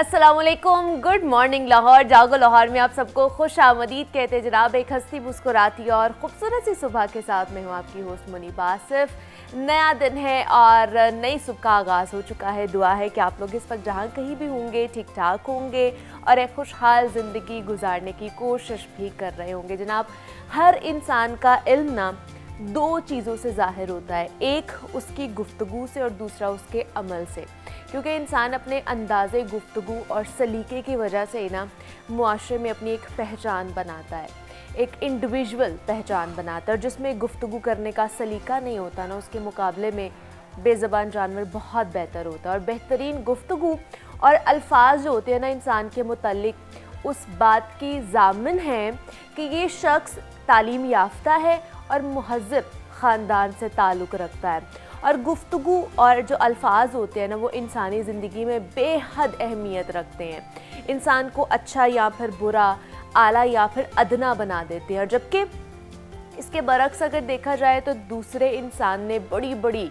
अस्सलामुअलैकुम, good morning Lahore. जागो लाहौर में आप सबको खुश आमदीद कहते हैं जनाब। एक हंसती मुस्कुराती और ख़ूबसूरत सी सुबह के साथ मैं हूँ आपकी होस्ट मुनीब आसिफ। नया दिन है और नई सुबह का आगाज़ हो चुका है। दुआ है कि आप लोग इस वक्त जहाँ कहीं भी होंगे ठीक ठाक होंगे और एक खुशहाल ज़िंदगी गुजारने की कोशिश भी कर रहे होंगे। जनाब, हर इंसान का इल्म ना दो चीज़ों से ज़ाहिर होता है, एक उसकी गुफ्तगू से और दूसरा उसके अमल से। क्योंकि इंसान अपने अंदाज़े गुफ्तगू और सलीके की वजह से ना मुआशरे में अपनी एक पहचान बनाता है, एक इंडिविजुअल पहचान बनाता है। और जिसमें गुफ्तगू करने का सलीका नहीं होता ना, उसके मुकाबले में बेज़बान जानवर बहुत बेहतर होता है। और बेहतरीन गुफ्तगू और अल्फाज जो होते हैं ना इंसान के मुताल्लिक, उस बात की ज़ामिन है कि ये शख्स तालीम याफ्ता है और मुहज़्ज़ब ख़ानदान से ताल्लुक़ रखता है। और गुफ्तगू और जो अल्फाज होते हैं ना, वो इंसानी ज़िंदगी में बेहद अहमियत रखते हैं। इंसान को अच्छा या फिर बुरा, आला या फिर अदना बना देते हैं। और जबकि इसके बरक्स अगर देखा जाए तो दूसरे इंसान ने बड़ी बड़ी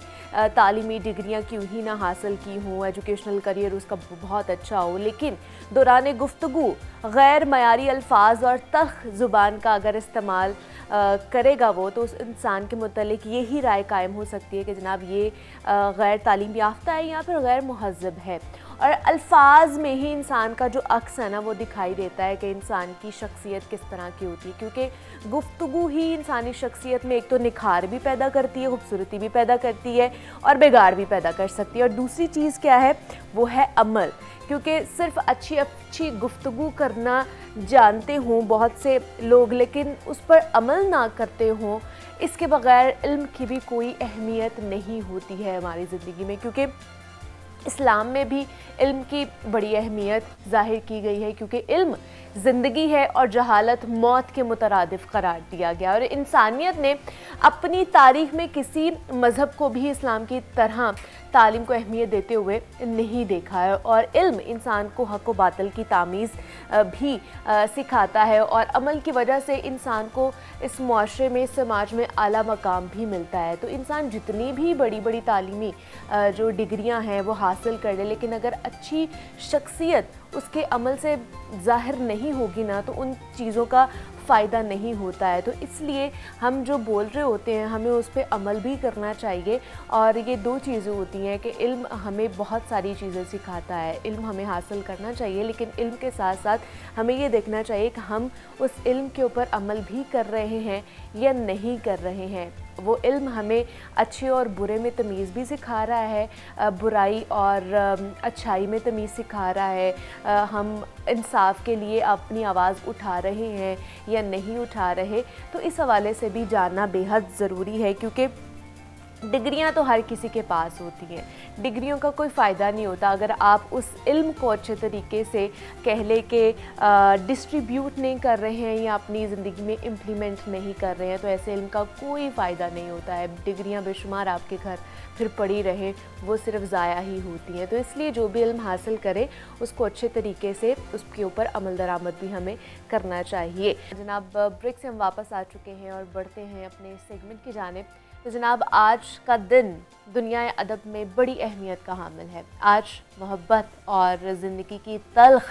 तालीमी डिग्रियां क्यों ही ना हासिल की हों, एजुकेशनल करियर उसका बहुत अच्छा हो, लेकिन दौरान गुफ्तगू गैर मयारी अल्फाज और तल्ख़ ज़ुबान का अगर इस्तेमाल करेगा वो, तो उस इंसान के मुतालिक यही राय कायम हो सकती है कि जनाब ये गैर तालीम याफ्ता है या फिर गैर मुहज़्ज़ब है। और अल्फाज में ही इंसान का जो अक्स है ना वो दिखाई देता है कि इंसान की शख्सियत किस तरह की होती है। क्योंकि गुफ्तगू ही इंसानी शख्सियत में एक तो निखार भी पैदा करती है, खूबसूरती भी पैदा करती है और बिगाड़ भी पैदा कर सकती है। और दूसरी चीज़ क्या है, वो है अमल। क्योंकि सिर्फ अच्छी गुफ्तगू करना जानते हों बहुत से लोग, लेकिन उस पर अमल ना करते हों, इसके बग़ैर इल्म की भी कोई अहमियत नहीं होती है हमारी ज़िंदगी में। क्योंकि इस्लाम में भी इल्म की बड़ी अहमियत ज़ाहिर की गई है, क्योंकि इल्म ज़िंदगी है और जहालत मौत के मुतरादिफ करार दिया गया। और इंसानियत ने अपनी तारीख़ में किसी मज़हब को भी इस्लाम की तरह तालीम को अहमियत देते हुए नहीं देखा है। और इल्म इंसान को हक़ व बातिल की तामीज़ भी सिखाता है और अमल की वजह से इंसान को इस मुआशरे में, समाज में आला मकाम भी मिलता है। तो इंसान जितनी भी बड़ी बड़ी तालीमी जो डिग्रियां हैं वो हासिल कर ले, लेकिन अगर अच्छी शख्सियत उसके अमल से ज़ाहिर नहीं होगी ना, तो उन चीज़ों का फ़ायदा नहीं होता है। तो इसलिए हम जो बोल रहे होते हैं हमें उस पर अमल भी करना चाहिए। और ये दो चीज़ें होती हैं कि इल्म हमें बहुत सारी चीज़ें सिखाता है, इल्म हमें हासिल करना चाहिए, लेकिन इल्म के साथ साथ हमें ये देखना चाहिए कि हम उस इल्म के ऊपर अमल भी कर रहे हैं या नहीं कर रहे हैं। वो इल्म हमें अच्छे और बुरे में तमीज़ भी सिखा रहा है, बुराई और अच्छाई में तमीज़ सिखा रहा है, हम इंसाफ के लिए अपनी आवाज़ उठा रहे हैं या नहीं उठा रहे। तो इस हवाले से भी जानना बेहद ज़रूरी है। क्योंकि डिग्रियां तो हर किसी के पास होती हैं, डिग्रियों का कोई फ़ायदा नहीं होता अगर आप उस इल्म को अच्छे तरीके से कह ले कि डिस्ट्रीब्यूट नहीं कर रहे हैं या अपनी ज़िंदगी में इम्प्लीमेंट नहीं कर रहे हैं। तो ऐसे इल्म का कोई फ़ायदा नहीं होता है। डिग्रियां बेशुमार आपके घर फिर पड़ी रहें, वो सिर्फ ज़ाया ही होती हैं। तो इसलिए जो भी इल्म हासिल करे उसको अच्छे तरीके से उसके ऊपर अमल दरामद भी हमें करना चाहिए। जनाब, ब्रेक से हम वापस आ चुके हैं और बढ़ते हैं अपने सेगमेंट की जानिब। तो जनाब, आज का दिन दुनिया अदब में बड़ी अहमियत का हामिल है। आज मोहब्बत और ज़िंदगी की तल्ख़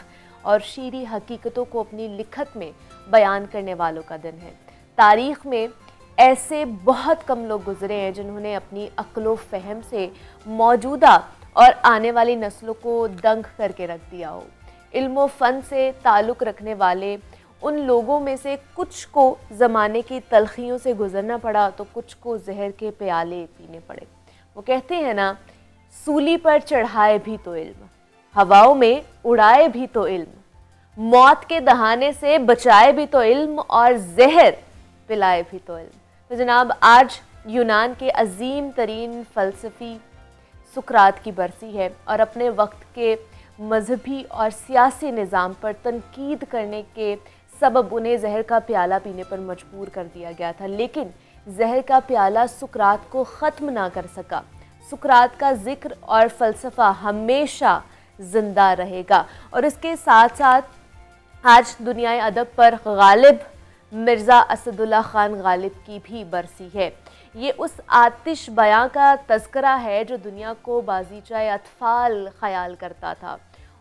और शीरी हकीकतों को अपनी लिखत में बयान करने वालों का दिन है। तारीख़ में ऐसे बहुत कम लोग गुज़रे हैं जिन्होंने अपनी अक्ल व फ़हम से मौजूदा और आने वाली नस्लों को दंग करके रख दिया हो। इल्म व फ़न से ताल्लुक़ रखने वाले उन लोगों में से कुछ को ज़माने की तलखियों से गुज़रना पड़ा, तो कुछ को जहर के प्याले पीने पड़े। वो कहते हैं ना, सूली पर चढ़ाए भी तो इल्म, हवाओं में उड़ाए भी तो इल्म, मौत के दहाने से बचाए भी तो इल्म और जहर पिलाए भी तो इल्म। तो जनाब, आज यूनान के अजीम तरीन फ़लसफ़ी सुकरात की बरसी है और अपने वक्त के मजहबी और सियासी निज़ाम पर तनकीद करने के सबब उन्हें जहर का प्याला पीने पर मजबूर कर दिया गया था। लेकिन जहर का प्याला सुकरात को ख़त्म ना कर सका। सुकरात का ज़िक्र और फ़लसफ़ा हमेशा ज़िंदा रहेगा। और इसके साथ साथ आज दुनिया अदब पर गालिब मिर्ज़ा असदुल्ला ख़ान गालिब की भी बरसी है। ये उस आतिश बयां का तज़किरा है जो दुनिया को बाज़ीचाए अतफ़ाल ख़याल करता था।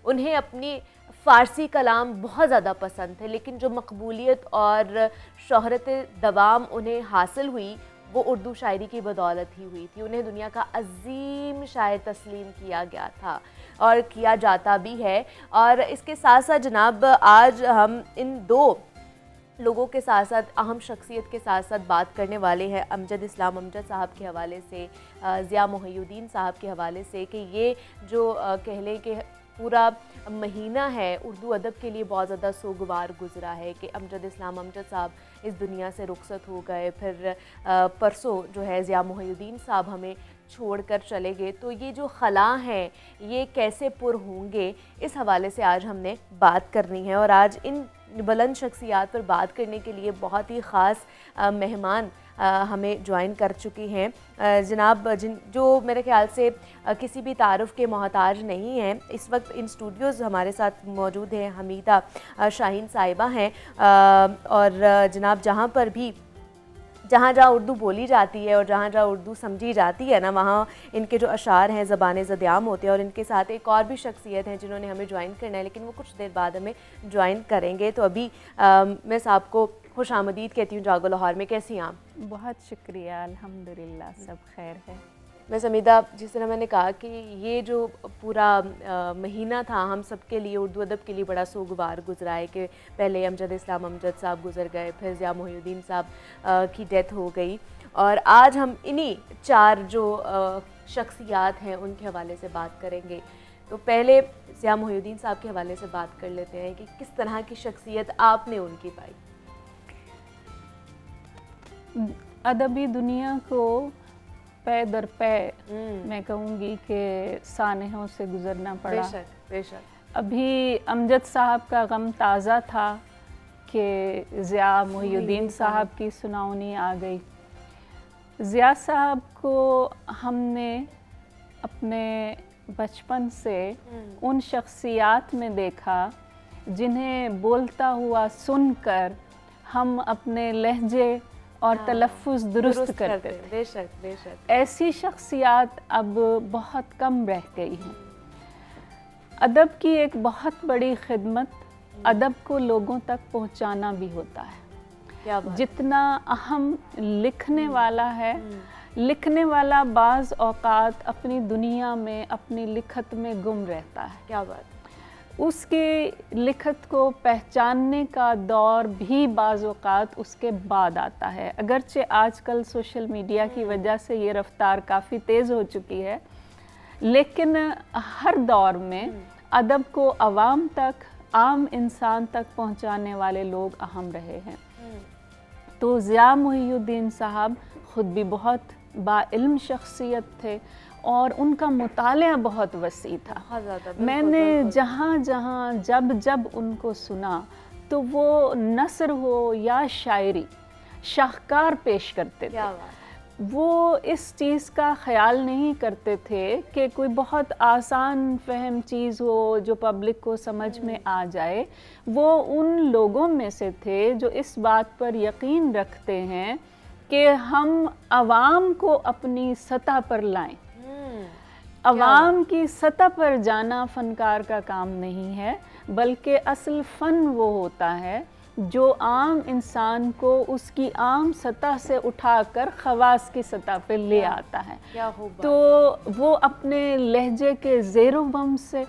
उन्हें अपनी फ़ारसी कलाम बहुत ज़्यादा पसंद थे, लेकिन जो मकबूलियत और शोहरत दवाम उन्हें हासिल हुई वो उर्दू शायरी की बदौलत ही हुई थी। उन्हें दुनिया का अज़ीम शायर तस्लीम किया गया था और किया जाता भी है। और इसके साथ साथ जनाब आज हम इन दो लोगों के साथ साथ अहम शख्सियत के साथ साथ बात करने वाले हैं अमजद इस्लाम अमजद साहब के हवाले से, ज़िया मोहिउद्दीन साहब के हवाले से, कि ये जो कह लें कि पूरा महीना है उर्दू अदब के लिए बहुत ज़्यादा सोगवार गुजरा है कि अमजद इस्लाम अमजद साहब इस दुनिया से रुखसत हो गए, फिर परसों जो है ज़िया मोहिउद्दीन साहब हमें छोड़कर चले गए। तो ये जो खला हैं ये कैसे पुर होंगे, इस हवाले से आज हमने बात करनी है। और आज इन बुलंद शख्सियात पर बात करने के लिए बहुत ही ख़ास मेहमान हमें ज्वाइन कर चुकी हैं जनाब, जो मेरे ख्याल से किसी भी तारुफ़ के मोहताज नहीं हैं। इस वक्त इन स्टूडियोज़ हमारे साथ मौजूद हैं हमीदा शाहीन साहिबा हैं, और जनाब जहाँ जहाँ उर्दू बोली जाती है और जहाँ जहाँ उर्दू समझी जाती है ना, वहाँ इनके जो अशार हैं ज़बान ज़दियाम होते हैं। और इनके साथ एक और भी शख्सियत हैं जिन्होंने हमें ज्वाइन करना है, लेकिन वो कुछ देर बाद हमें ज्वाइन करेंगे। तो अभी मैं साहब को खुश आमदीद कहती हूँ जागो लाहौर में। कैसी हैं आप? बहुत शुक्रिया, अल्हम्दुलिल्लाह सब खैर है। मैं समीदा, जिस तरह मैंने कहा कि ये जो पूरा महीना था हम सब के लिए, उर्दू अदब के लिए बड़ा सोगवार गुजरा है कि पहले अमजद इस्लाम अमजद साहब गुजर गए, फिर ज़िया मोहिउद्दीन साहब की डेथ हो गई, और आज हम इन्हीं चार जो शख्सियात हैं उनके हवाले से बात करेंगे। तो पहले ज़िया मोहिउद्दीन साहब के हवाले से बात कर लेते हैं कि किस तरह की शख्सियत आपने उनकी पाई। अदबी दुनिया को पै दर पै मैं कहूँगी कि सानहों से गुजरना पड़ा। बेशक बेशक। अभी अमजद साहब का गम ताज़ा था कि ज़िया मोहिउद्दीन साहब की सुनावनी आ गई। ज़िया साहब को हमने अपने बचपन से उन शख्सियात में देखा जिन्हें बोलता हुआ सुनकर हम अपने लहजे और तलफ़्फ़ुज़ दुरुस्त करते थे। बेशक बेशक। ऐसी शख्सियात अब बहुत कम रह गई हैं। अदब की एक बहुत बड़ी खिदमत अदब को लोगों तक पहुंचाना भी होता है। क्या बात? जितना अहम लिखने वाला है, लिखने वाला बाज़ औक़ात अपनी दुनिया में अपनी लिखत में गुम रहता है। क्या बात? उसकी लिखत को पहचानने का दौर भी बाज़ औक़ात उसके बाद आता है। अगरचे आजकल सोशल मीडिया की वजह से ये रफ्तार काफ़ी तेज़ हो चुकी है, लेकिन हर दौर में अदब को अवाम तक, आम इंसान तक पहुंचाने वाले लोग अहम रहे हैं। तो ज़िया मोहिउद्दीन साहब ख़ुद भी बहुत बाइल्म शख्सियत थे और उनका मुतालिया बहुत वसी था। मैंने जहाँ जहाँ जब जब उनको सुना तो वो नस्र हो या शायरी शाहकार पेश करते थे। वो इस चीज़ का ख्याल नहीं करते थे कि कोई बहुत आसान फहम चीज़ हो जो पब्लिक को समझ में आ जाए। वो उन लोगों में से थे जो इस बात पर यकीन रखते हैं कि हम आवाम को अपनी सतह पर लाएं। अवाम की सतह पर जाना फ़नकार का काम नहीं है, बल्कि असल फ़न वो होता है जो आम इंसान को उसकी आम सतह से उठाकर ख़वास की सतह पे ले आता है। तो वो अपने लहजे के ज़ेरो बम से,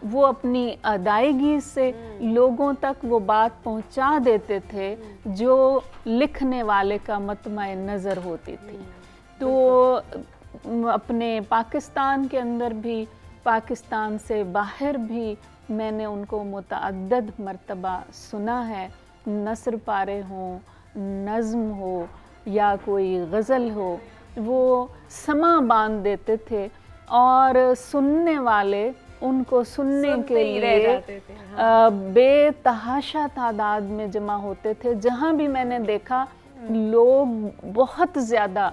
वो अपनी अदायगी से लोगों तक वो बात पहुंचा देते थे जो लिखने वाले का मतमय नज़र होती थी। तो अपने पाकिस्तान के अंदर भी, पाकिस्तान से बाहर भी मैंने उनको मुतअद्दिद मर्तबा सुना है। नस्र पारे हों, नज़्म हो या कोई गज़ल हो, वो समा बांध देते थे और सुनने वाले उनको सुनने के लिए बेतहाशा तादाद में जमा होते थे। जहाँ भी मैंने देखा लोग बहुत ज़्यादा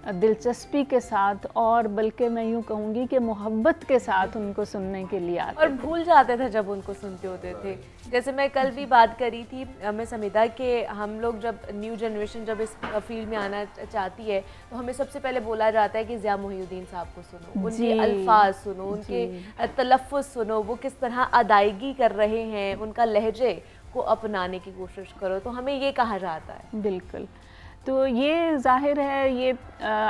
दिलचस्पी के साथ और बल्कि मैं यूँ कहूँगी कि मोहब्बत के साथ उनको सुनने के लिए आते और भूल जाते थे जब उनको सुनते होते थे। जैसे मैं कल भी बात करी थी मैं समिता के हम लोग जब न्यू जनरेशन जब इस फील्ड में आना चाहती है तो हमें सबसे पहले बोला जाता है कि ज़िया मोहिउद्दीन साहब को सुनो, उनके अल्फाज सुनो, उनके तलफ़्फ़ुज़ सुनो, वो किस तरह अदायगी कर रहे हैं, उनका लहजे को अपनाने की कोशिश करो, तो हमें ये कहा जाता है। बिल्कुल, तो ये ज़ाहिर है ये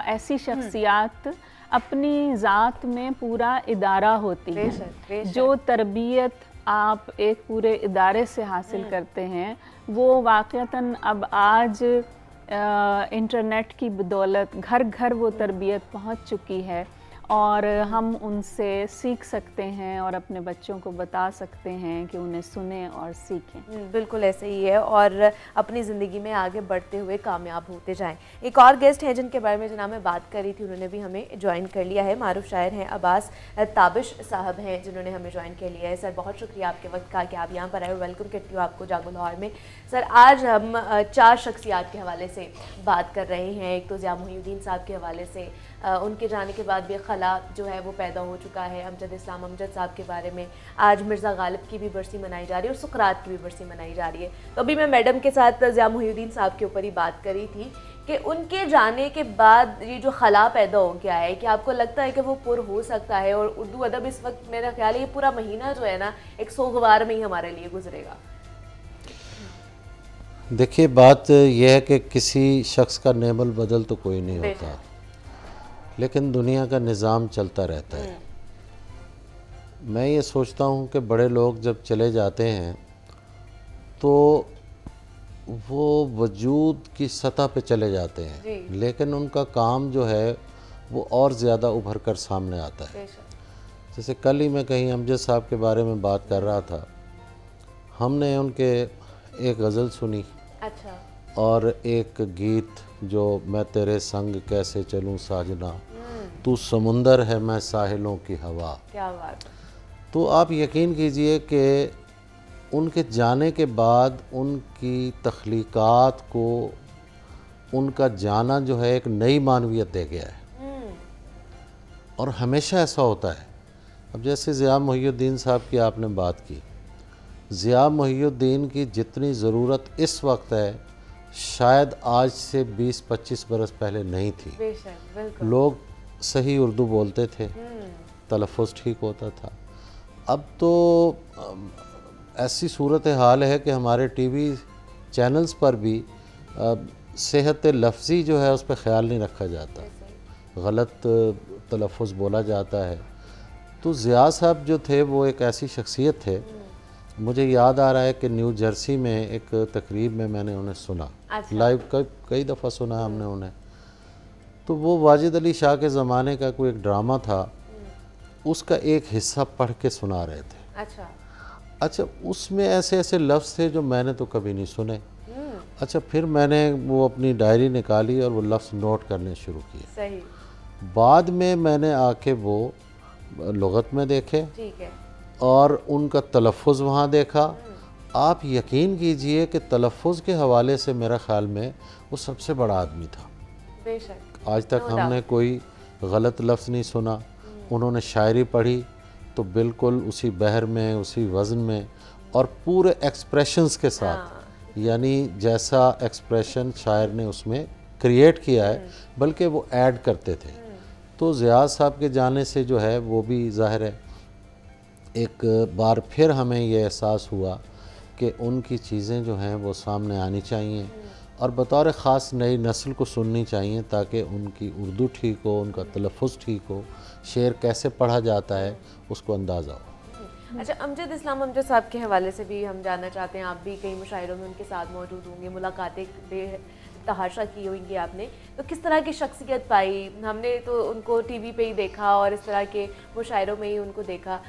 ऐसी शख्सियात अपनी ज़ात में पूरा इदारा होती है। जो तरबियत आप एक पूरे इदारे से हासिल करते हैं वो वाक़तन अब आज इंटरनेट की बदौलत घर घर वो तरबियत पहुंच चुकी है और हम उनसे सीख सकते हैं और अपने बच्चों को बता सकते हैं कि उन्हें सुने और सीखें। बिल्कुल ऐसे ही है और अपनी ज़िंदगी में आगे बढ़ते हुए कामयाब होते जाएं। एक और गेस्ट हैं जिनके बारे में जनाब मैं बात कर रही थी, उन्होंने भी हमें ज्वाइन कर लिया है। मारूफ शायर हैं अब्बास ताबिश साहब हैं जिन्होंने हमें ज्वाइन कर लिया है। सर बहुत शुक्रिया आपके वक्त का कि आप यहाँ पर आए, वेलकम करती हूँ आपको जागो लाहौर में। सर आज हम 4 शख्सियात के हवाले से बात कर रहे हैं। एक तो ज़िया मोहिउद्दीन साहब के हवाले से, उनके जाने के बाद भी खला जो है वो पैदा हो चुका है। अमजद इस्लाम अमजद साहब के बारे में आज मिर्ज़ा गालिब की भी बरसी मनाई जा रही है और सुकरात की भी बरसी मनाई जा रही है। तो अभी मैं मैडम के साथ ज़िया मोहिउद्दीन साहब के ऊपर ही बात करी थी कि उनके जाने के बाद ये जो खला पैदा हो गया है, कि आपको लगता है कि वो पुर हो सकता है? और उर्दू अदब इस वक्त मेरा ख्याल है ये पूरा महीना जो है ना एक सोगवार में ही हमारे लिए गुजरेगा। देखिए बात यह है कि किसी शख्स का नेमल बदल तो कोई नहीं होता, लेकिन दुनिया का निज़ाम चलता रहता है। मैं ये सोचता हूँ कि बड़े लोग जब चले जाते हैं तो वो वजूद की सतह पे चले जाते हैं, लेकिन उनका काम जो है वो और ज़्यादा उभर कर सामने आता है। जैसे कल ही मैं कहीं अमजद साहब के बारे में बात कर रहा था, हमने उनके एक गज़ल सुनी। अच्छा। और एक गीत जो मैं तेरे संग कैसे चलूं साजना, तू समुंदर है मैं साहिलों की हवा। क्या बात। तो आप यकीन कीजिए कि उनके जाने के बाद उनकी तख्लीक़ात को उनका जाना जो है एक नई मानवियत दे गया है और हमेशा ऐसा होता है। अब जैसे ज़िया मोहिउद्दीन साहब की आपने बात की, ज़िया मोहिउद्दीन की जितनी ज़रूरत इस वक्त है शायद आज से 20-25 बरस पहले नहीं थी। लोग सही उर्दू बोलते थे, तलफ़्फ़ुज़ ठीक होता था। अब तो ऐसी सूरत हाल है कि हमारे टीवी चैनल्स पर भी सेहत लफ्ज़ी जो है उस पर ख़्याल नहीं रखा जाता, गलत तलफ़्फ़ुज़ बोला जाता है। तो ज़िया साहब जो थे वो एक ऐसी शख्सियत थे, मुझे याद आ रहा है कि न्यू जर्सी में एक तकरीब में मैंने उन्हें सुना। अच्छा। लाइव कई दफ़ा सुना हमने उन्हें। तो वो वाजिद अली शाह के ज़माने का कोई एक ड्रामा था, उसका एक हिस्सा पढ़ के सुना रहे थे। अच्छा, उसमें ऐसे ऐसे लफ्ज़ थे जो मैंने तो कभी नहीं सुने। अच्छा, फिर मैंने वो अपनी डायरी निकाली और वो लफ्ज़ नोट करने शुरू किए। सही। बाद में मैंने आके वो लुग़त में देखे। ठीक है। और उनका तलफ़्फ़ुज़ वहाँ देखा। आप यकीन कीजिए कि तलफ़्फ़ुज़ के हवाले से मेरा ख़्याल में वो सबसे बड़ा आदमी था। बेशक। आज तक हमने कोई गलत लफ्ज़ नहीं सुना। उन्होंने शायरी पढ़ी तो बिल्कुल उसी बहर में, उसी वज़न में और पूरे एक्सप्रेशंस के साथ, यानी जैसा एक्सप्रेशन शायर ने उसमें क्रिएट किया है बल्कि वो ऐड करते थे। तो ज़िया साहब के जाने से जो है वो भी ज़ाहिर है एक बार फिर हमें ये एहसास हुआ कि उनकी चीज़ें जो हैं वो सामने आनी चाहिए और बतौर ख़ास नई नस्ल को सुननी चाहिए ताकि उनकी उर्दू ठीक हो, उनका तलफ़्फ़ुज़ ठीक हो, शेर कैसे पढ़ा जाता है उसको अंदाज़ा हो। अच्छा, अमजद इस्लाम अमजद साहब के हवाले से भी हम जानना चाहते हैं। आप भी कई मुशायरों में उनके साथ मौजूद होंगे, मुलाकातें तहाशा की होंगी आपने, तो किस तरह की शख्सियत पाई? हमने तो उनको टीवी पे ही देखा और इस तरह के मुशायरों में ही उनको देखा,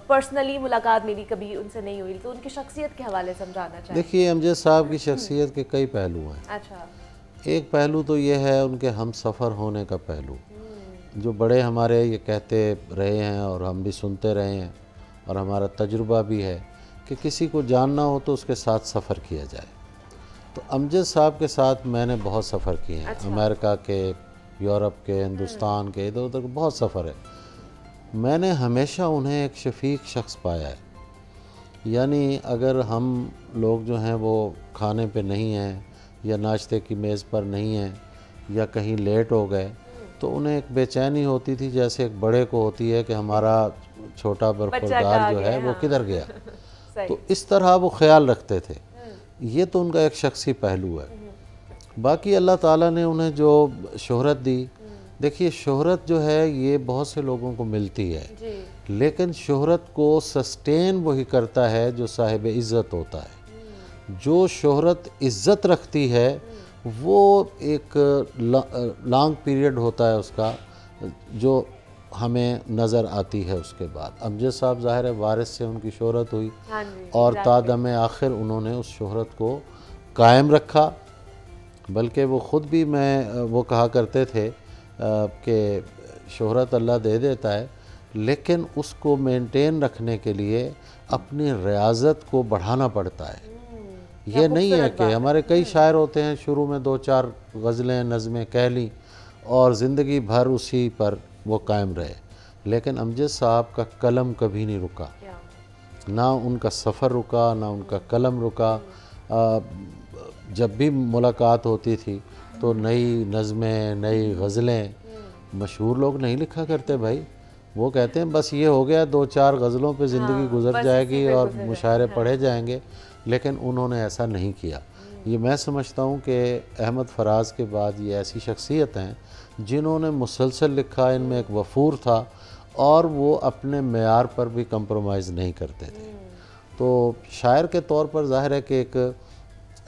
पर्सनली मुलाकात मेरी कभी उनसे नहीं हुई, तो उनकी शख्सियत के हवाले से हम जानना चाहते हैं। देखिए, अमजद साहब की शख्सियत के कई पहलू हैं। अच्छा। एक पहलू तो ये है उनके हम सफ़र होने का पहलू, जो बड़े हमारे ये कहते रहे हैं और हम भी सुनते रहे हैं और हमारा तजुर्बा भी है कि किसी को जानना हो तो उसके साथ सफ़र किया जाए। तो अमजद साहब के साथ मैंने बहुत सफ़र किए हैं। अच्छा। अमेरिका के, यूरोप के, हिंदुस्तान के, इधर उधर बहुत सफ़र है। मैंने हमेशा उन्हें एक शफीक शख्स पाया है। यानी अगर हम लोग जो हैं वो खाने पे नहीं हैं या नाश्ते की मेज़ पर नहीं हैं या कहीं लेट हो गए तो उन्हें एक बेचैनी होती थी, जैसे एक बड़े को होती है कि हमारा छोटा बरखुरदार जो है वो किधर गया। तो इस तरह वो ख्याल रखते थे। ये तो उनका एक शख्सी पहलू है। बाकी अल्लाह ताला ने उन्हें जो शोहरत दी, देखिए शोहरत जो है ये बहुत से लोगों को मिलती है, लेकिन शोहरत को सस्टेन वही करता है जो साहिब इज़्ज़त होता है। जो शोहरत इज़्ज़त रखती है वो एक लॉन्ग पीरियड होता है उसका, जो हमें नज़र आती है। उसके बाद अमजद साहब ज़ाहिर है वारिस से उनकी शोहरत हुई और तादम आखिर उन्होंने उस शोहरत को कायम रखा। बल्कि वो ख़ुद भी वो कहा करते थे कि शोहरत अल्लाह दे देता है, लेकिन उसको मेंटेन रखने के लिए अपनी रियाज़त को बढ़ाना पड़ता है। ये नहीं है कि हमारे कई शायर होते हैं शुरू में 2-4 गज़लें नज़में कह लीं और ज़िंदगी भर उसी पर वो कायम रहे, लेकिन अमजद साहब का कलम कभी नहीं रुका, ना उनका सफ़र रुका, ना उनका कलम रुका। जब भी मुलाकात होती थी तो नई नज़में, नई गज़लें, मशहूर लोग नहीं लिखा करते भाई, वो कहते हैं बस ये हो गया 2-4 गज़लों पे ज़िंदगी गुजर जाएगी और मुशायरे पढ़े जाएंगे, लेकिन उन्होंने ऐसा नहीं किया। ये मैं समझता हूँ कि अहमद फराज के बाद ये ऐसी शख्सियत हैं जिन्होंने मुसलसल लिखा, इनमें एक वफूर था और वो अपने मेयार पर भी कंप्रोमाइज़ नहीं करते थे। तो शायर के तौर पर ज़ाहिर है कि एक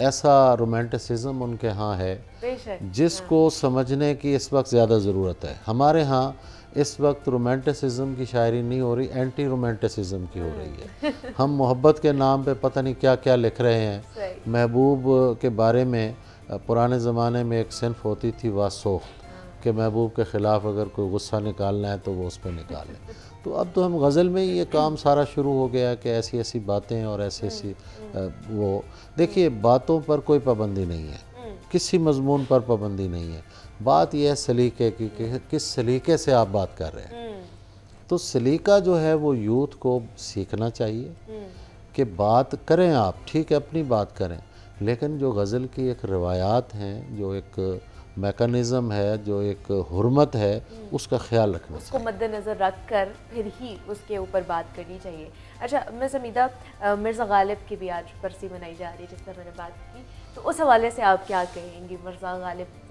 ऐसा रोमांटिसिज्म उनके यहाँ है जिसको समझने की इस वक्त ज़्यादा ज़रूरत है। हमारे यहाँ इस वक्त रोमांटिसिज्म की शायरी नहीं हो रही, एंटी रोमांटिसिज्म की हो रही है। हम मोहब्बत के नाम पे पता नहीं क्या क्या लिख रहे हैं। महबूब के बारे में पुराने ज़माने में एक सिन्फ होती थी वासोख्त, कि महबूब के ख़िलाफ़ अगर कोई गुस्सा निकालना है तो वो उस पर निकालें। तो अब तो हम गज़ल में ही ये काम सारा शुरू हो गया कि ऐसी ऐसी बातें और ऐसी ऐसी वो देखिए, बातों पर कोई पाबंदी नहीं है, किसी मज़मून पर पाबंदी नहीं है। बात यह है सलीके की कि किस सलीके से आप बात कर रहे हैं। तो सलीका जो है वो यूथ को सीखना चाहिए कि बात करें आप, ठीक है अपनी बात करें, लेकिन जो गज़ल की एक रवायात हैं, जो एक मैकेनिज़्म है, जो एक हुर्मत है, उसका ख्याल रखना उसको मद्देनज़र रख कर फिर ही उसके ऊपर बात करनी चाहिए। अच्छा मिस हमीदा, मिर्ज़ा गालिब की भी आज बरसी मनाई जा रही है जिस तरह मैंने बात की, तो उस हवाले से आप क्या कहेंगी मिर्ज़ा गालिब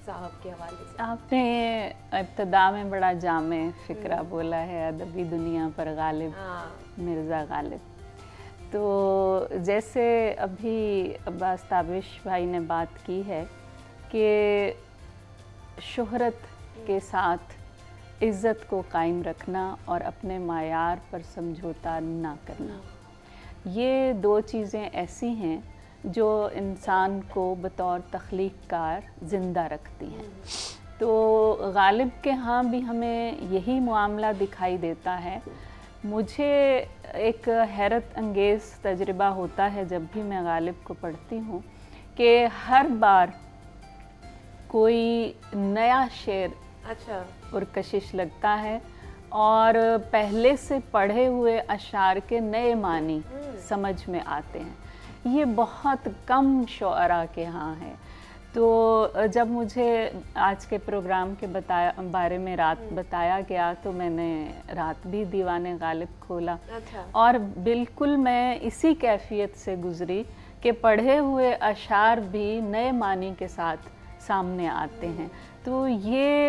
साहब के हवाले से? आपने इब्तिदा में बड़ा जामे फ़िक्रा बोला है, अदबी दुनिया पर गालिब मिर्ज़ा गालिब। तो जैसे अभी अब्बास ताबिश भाई ने बात की है कि शोहरत के साथ इज़्ज़त को कायम रखना और अपने मायार पर समझौता ना करना, ये दो चीज़ें ऐसी हैं जो इंसान को बतौर तख्लीक़कार ज़िंदा रखती हैं। तो गालिब के यहाँ भी हमें यही मामला दिखाई देता है। मुझे एक हैरत अंगेज़ तजुर्बा होता है जब भी मैं गालिब को पढ़ती हूँ कि हर बार कोई नया शेर पुरकशिश लगता है और पहले से पढ़े हुए अशार के नए मानी समझ में आते हैं। ये बहुत कम शुअरा के यहाँ है। तो जब मुझे आज के प्रोग्राम के बारे में रात बताया गया तो मैंने रात भी दीवाने गालिब खोला और बिल्कुल मैं इसी कैफियत से गुज़री कि पढ़े हुए अशार भी नए मानी के साथ सामने आते हैं। तो ये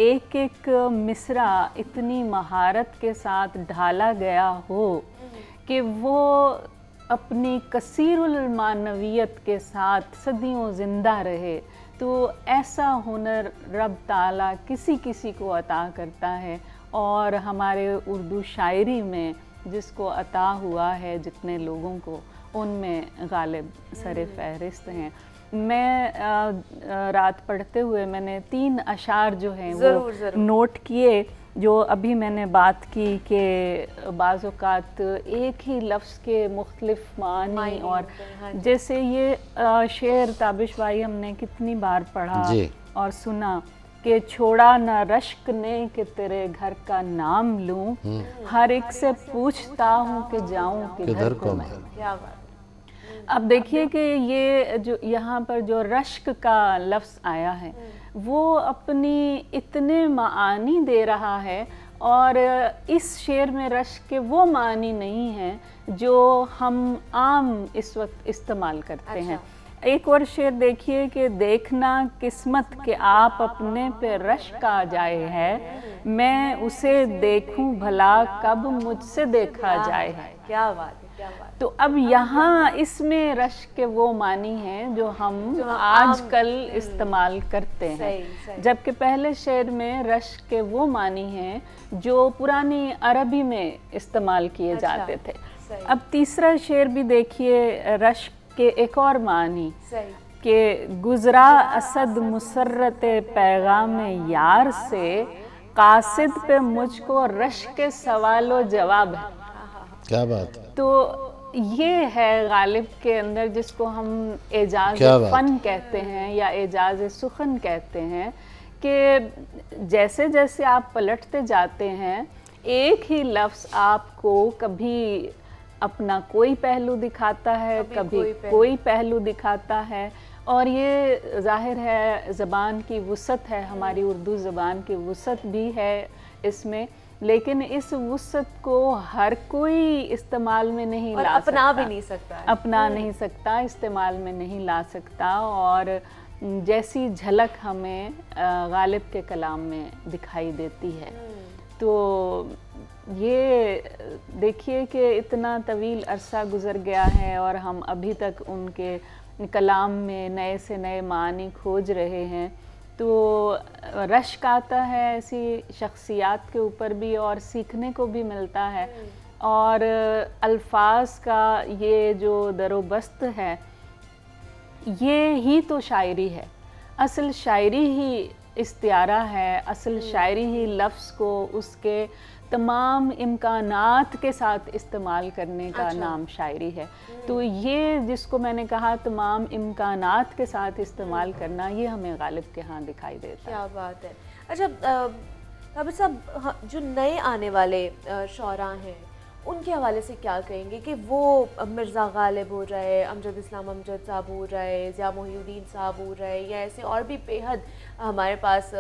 एक एक मिसरा इतनी महारत के साथ ढाला गया हो कि वो अपनी कसीरुल मानवियत के साथ सदियों ज़िंदा रहे। तो ऐसा हुनर रब ताला किसी किसी को अता करता है और हमारे उर्दू शायरी में जिसको अता हुआ है जितने लोगों को, उनमें गालिब सरे फहरिस्त हैं। मैं रात पढ़ते हुए मैंने 3 अशार जो हैं वो नोट किए, जो अभी मैंने बात की कि बाज़ औक़ात एक ही लफ्ज़ के मुख्तलिफ मानी और जैसे ये शेर ताबिश भाई हमने कितनी बार पढ़ा और सुना कि छोड़ा न रश्क ने कि तेरे घर का नाम लूं, हर एक से पूछता हूँ कि जाऊं किधर को मैं। क्या बात। अब देखिए कि ये जो यहाँ पर जो रश्क का लफ्ज़ आया है वो अपनी इतने मानी दे रहा है, और इस शेर में रश्क के वो मानी नहीं हैं जो हम आम इस वक्त इस्तेमाल करते हैं। एक और शेर देखिए कि देखना किस्मत के आप अपने पे रश्क आ जाए है, मैं उसे देखूं भला कब मुझसे देखा जाए है। क्या बात है, क्या बात। तो अब यहाँ इसमें रश्क के वो मानी हैं जो हम आजकल इस्तेमाल करते हैं, जबकि पहले शेर में रश्क के वो मानी हैं जो पुरानी अरबी में इस्तेमाल किए जाते थे। अब तीसरा शेर भी देखिए रश्क के एक और मानी कि गुजरा असद मुसर्रत पैगाम यार से, कासिद पे मुझको रश्क के सवालो जवाब है। क्या बात है। तो ये है गालिब के अंदर जिसको हम एजाज फ़न कहते हैं या एजाज सुखन कहते हैं, कि जैसे जैसे आप पलटते जाते हैं एक ही लफ्ज़ आपको कभी अपना कोई पहलू दिखाता है, कभी कोई पहलू दिखाता है। और ये जाहिर है ज़बान की वुसअत है, हमारी उर्दू ज़बान की वुसअत भी है इसमें, लेकिन इस वुसअत को हर कोई इस्तेमाल में नहीं ला सकता, अपना भी नहीं सकता, अपना नहीं सकता, इस्तेमाल में नहीं ला सकता। और जैसी झलक हमें गालिब के कलाम में दिखाई देती है। तो ये देखिए कि इतना तवील अरसा गुज़र गया है और हम अभी तक उनके कलाम में नए से नए मानी खोज रहे हैं। तो रश्क आता है ऐसी शख्सियात के ऊपर भी और सीखने को भी मिलता है। और अल्फाज का ये जो दरोबस्त है ये ही तो शायरी है। असल शायरी ही इस्तियारा है, असल शायरी ही लफ्ज़ को उसके तमाम इम्कानात के साथ इस्तेमाल करने का नाम शायरी है। तो ये जिसको मैंने कहा तमाम इम्कानात के साथ इस्तेमाल करना, ये हमें गालिब के यहाँ दिखाई देता है। क्या बात है। अच्छा काबिल साहब, जो नए आने वाले शौरा हैं उनके हवाले से क्या कहेंगे कि वो मिर्ज़ा गालिब हो जाए, अमजद इस्लाम अमजद साहब हो जाए, ज़िया मोहिउद्दीन साहब हो जाए, या ऐसे और भी बेहद हमारे पास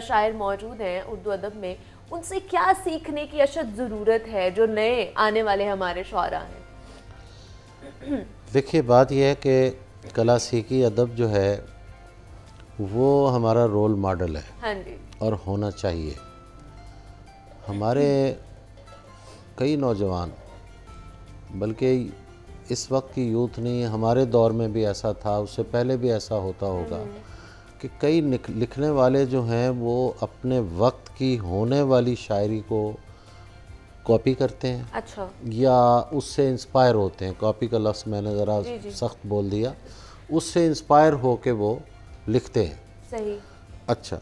शायर मौजूद हैं उर्दू अदब में, उनसे क्या सीखने की अशद ज़रूरत है जो नए आने वाले हमारे शौरा हैं? देखिए बात यह है कि क्लासिकी अदब जो है वो हमारा रोल मॉडल है। हाँ जी। और होना चाहिए। हमारे कई नौजवान, बल्कि इस वक्त की यूथ नहीं, हमारे दौर में भी ऐसा था, उससे पहले भी ऐसा होता होगा कि कई लिखने वाले जो हैं वो अपने वक्त की होने वाली शायरी को कॉपी करते हैं। अच्छा। या उससे इंस्पायर होते हैं। कॉपी का लफ्ज़ मैंने ज़रा सख्त बोल दिया, उससे इंस्पायर हो के वो लिखते हैं। सही। अच्छा,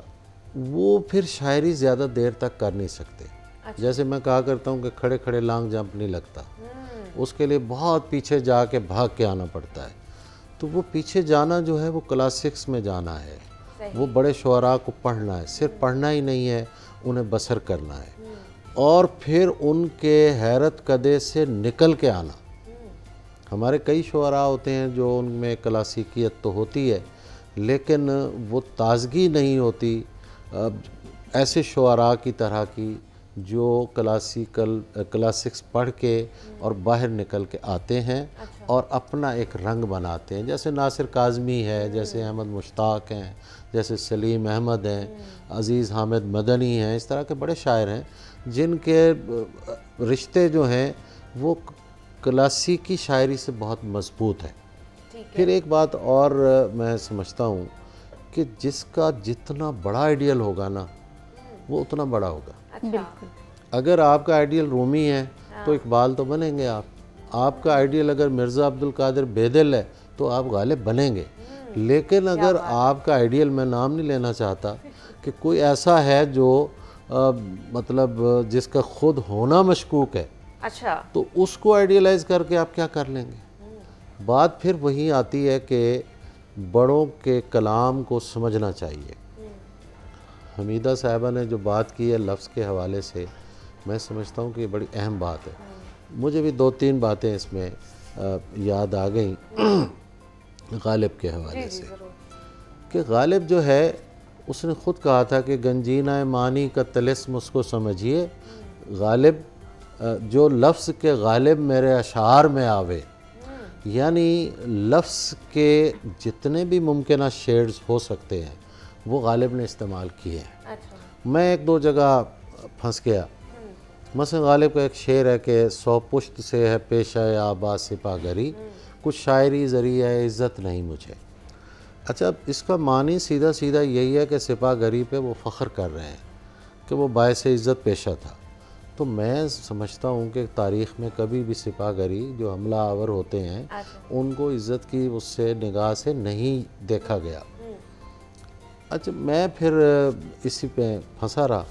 वो फिर शायरी ज़्यादा देर तक कर नहीं सकते। अच्छा। जैसे मैं कहा करता हूँ कि खड़े खड़े लॉन्ग जंप नहीं लगता, उसके लिए बहुत पीछे जाके भाग के आना पड़ता है। तो वो पीछे जाना जो है वो क्लासिक्स में जाना है, वो बड़े शुअरा को पढ़ना है, सिर्फ पढ़ना ही नहीं है, उन्हें बसर करना है और फिर उनके हैरत कदे से निकल के आना। हमारे कई शुअरा होते हैं जो उनमें क्लासिकियत तो होती है लेकिन वो ताजगी नहीं होती ऐसे शुअरा की तरह की जो क्लासिक्स पढ़ के और बाहर निकल के आते हैं। अच्छा। और अपना एक रंग बनाते हैं। जैसे नासिर काज़मी है, जैसे अहमद मुश्ताक हैं, जैसे सलीम अहमद हैं, अज़ीज़ हामिद मदनी हैं, इस तरह के बड़े शायर हैं जिनके रिश्ते जो हैं वो क्लासिकी शायरी से बहुत मजबूत है। फिर एक बात और मैं समझता हूँ कि जिसका जितना बड़ा आइडियल होगा ना वो उतना बड़ा होगा। अच्छा। अगर आपका आइडियल रूमी है तो इकबाल तो बनेंगे आप। आपका आइडियल अगर मिर्ज़ा अब्दुल कादिर बेदिल है तो आप गालिब बनेंगे। लेकिन अगर आपका आइडियल, मैं नाम नहीं लेना चाहता, कि कोई ऐसा है जो मतलब जिसका खुद होना मशकूक है, अच्छा, तो उसको आइडियलाइज़ करके आप क्या कर लेंगे। बात फिर वही आती है कि बड़ों के कलाम को समझना चाहिए। हमीदा साहिबा ने जो बात की है लफ्ज़ के हवाले से, मैं समझता हूँ कि बड़ी अहम बात है। मुझे भी 2-3 बातें इसमें याद आ गई गालिब के हवाले से, कि गालिब जो है उसने ख़ुद कहा था कि गंजीना मानी का तिलिस्म उसको समझिए, गालिब जो लफ्ज़ के गालिब मेरे अशार में आवे, यानी लफ्ज़ के जितने भी मुमकिन शेड्स हो सकते हैं वो गालिब ने इस्तेमाल किए हैं। अच्छा। मैं 1-2 जगह फंस गया। मसलन गालिब का एक शेर है कि 100 पुश्त से है पेशा आबा सिपागरी, कुछ शायरी ज़रिया इज़्ज़त नहीं मुझे। अच्छा, अब इसका मानी सीधा सीधा यही है कि सिपागरी पे वो फ़ख्र कर रहे हैं कि वो बायस इज़्ज़त पेशा था। तो मैं समझता हूँ कि तारीख़ में कभी भी सिपागरी जो हमला आवर होते हैं उनको इज़्ज़त की उससे निगाह से नहीं देखा गया। अच्छा, मैं फिर इसी पे फंसा रहा।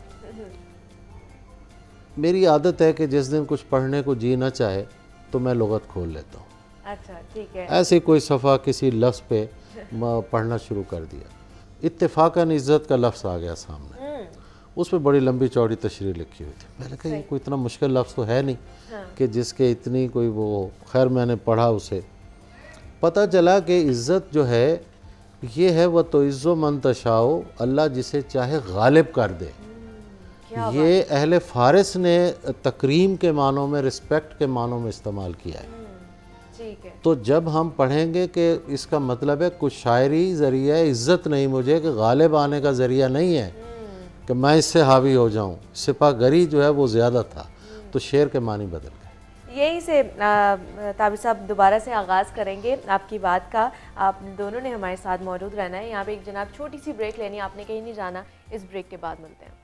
मेरी आदत है कि जिस दिन कुछ पढ़ने को जी न चाहे तो मैं लुग़त खोल लेता हूँ। अच्छा, ठीक है। ऐसे कोई सफ़ा किसी लफ्ज़ पे पढ़ना शुरू कर दिया, इत्तेफाकन इज़्ज़त का लफ्ज़ आ गया सामने, उस पर बड़ी लंबी चौड़ी तशरीह लिखी हुई थी। मैंने कहा ये कोई इतना मुश्किल लफ्ज़ तो है नहीं कि जिसके इतनी कोई वो। खैर मैंने पढ़ा उसे, पता चला कि इज़्ज़त जो है ये है वह तो इज़्ज़ो मन तशाओ, अल्लाह जिसे चाहे गालिब कर दे। ये अहले फ़ारिस ने तकरीम के मानों में, रिस्पेक्ट के मानों में इस्तेमाल किया है। ठीक है। तो जब हम पढ़ेंगे कि इसका मतलब है कुछ शायरी ज़रिया इज़्ज़त नहीं मुझे, कि गालिब आने का ज़रिया नहीं है कि मैं इससे हावी हो जाऊँ, सिपागरी जो है वो ज़्यादा था, तो शेर के मानी बदल गए। यहीं से ताबिर साहब दोबारा से आगाज़ करेंगे आपकी बात का। आप दोनों ने हमारे साथ मौजूद रहना है। यहाँ पे एक जनाब छोटी सी ब्रेक लेनी है, आपने कहीं नहीं जाना। इस ब्रेक के बाद मिलते हैं।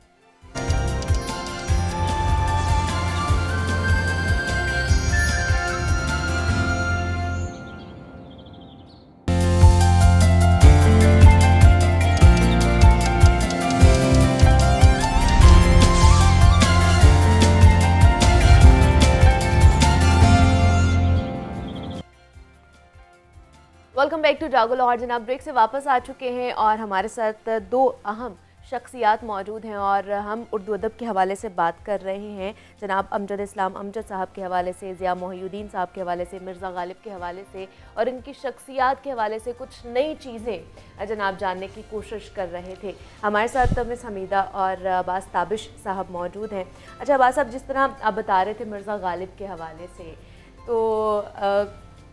वेलकम बैक टू जागो लाहौर। जनाब ब्रेक से वापस आ चुके हैं और हमारे साथ 2 अहम शख्सियात मौजूद हैं और हम उर्दू अदब के हवाले से बात कर रहे हैं। जनाब अमजद इस्लाम अमजद साहब के हवाले से, ज़िया मोहिउद्दीन साहब के हवाले से, मिर्ज़ा गालिब के हवाले से और इनकी शख्सियात के हवाले से कुछ नई चीज़ें जनाब जानने की कोशिश कर रहे थे। हमारे साथ मिस हमीदा और अब्बास ताबिश साहब मौजूद हैं। अच्छा अब्बास साहब, जिस तरह आप बता रहे थे मिर्ज़ा गालिब के हवाले से, तो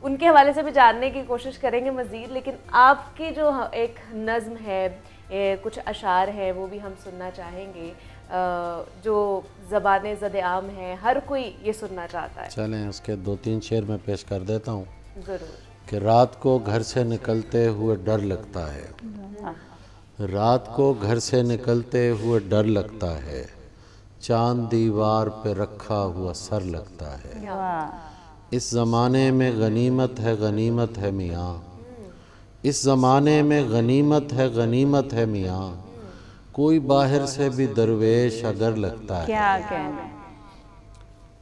उनके हवाले से भी जानने की कोशिश करेंगे मज़ीद, लेकिन आपकी जो एक नज़्म है, कुछ अशार है, वो भी हम सुनना चाहेंगे जो ज़बान ज़द आम है, हर कोई ये सुनना चाहता है। चलें उसके 2-3 शेर मैं पेश कर देता हूँ। ज़रूर। कि रात को घर से निकलते हुए डर लगता है, रात को घर से निकलते हुए डर लगता है, चांद दीवार पे रखा हुआ सर लगता है। इस ज़माने में गनीमत है मियाँ, इस ज़माने में गनीमत है मियाँ, कोई बाहर से भी दरवेश अगर लगता है, क्या कहना,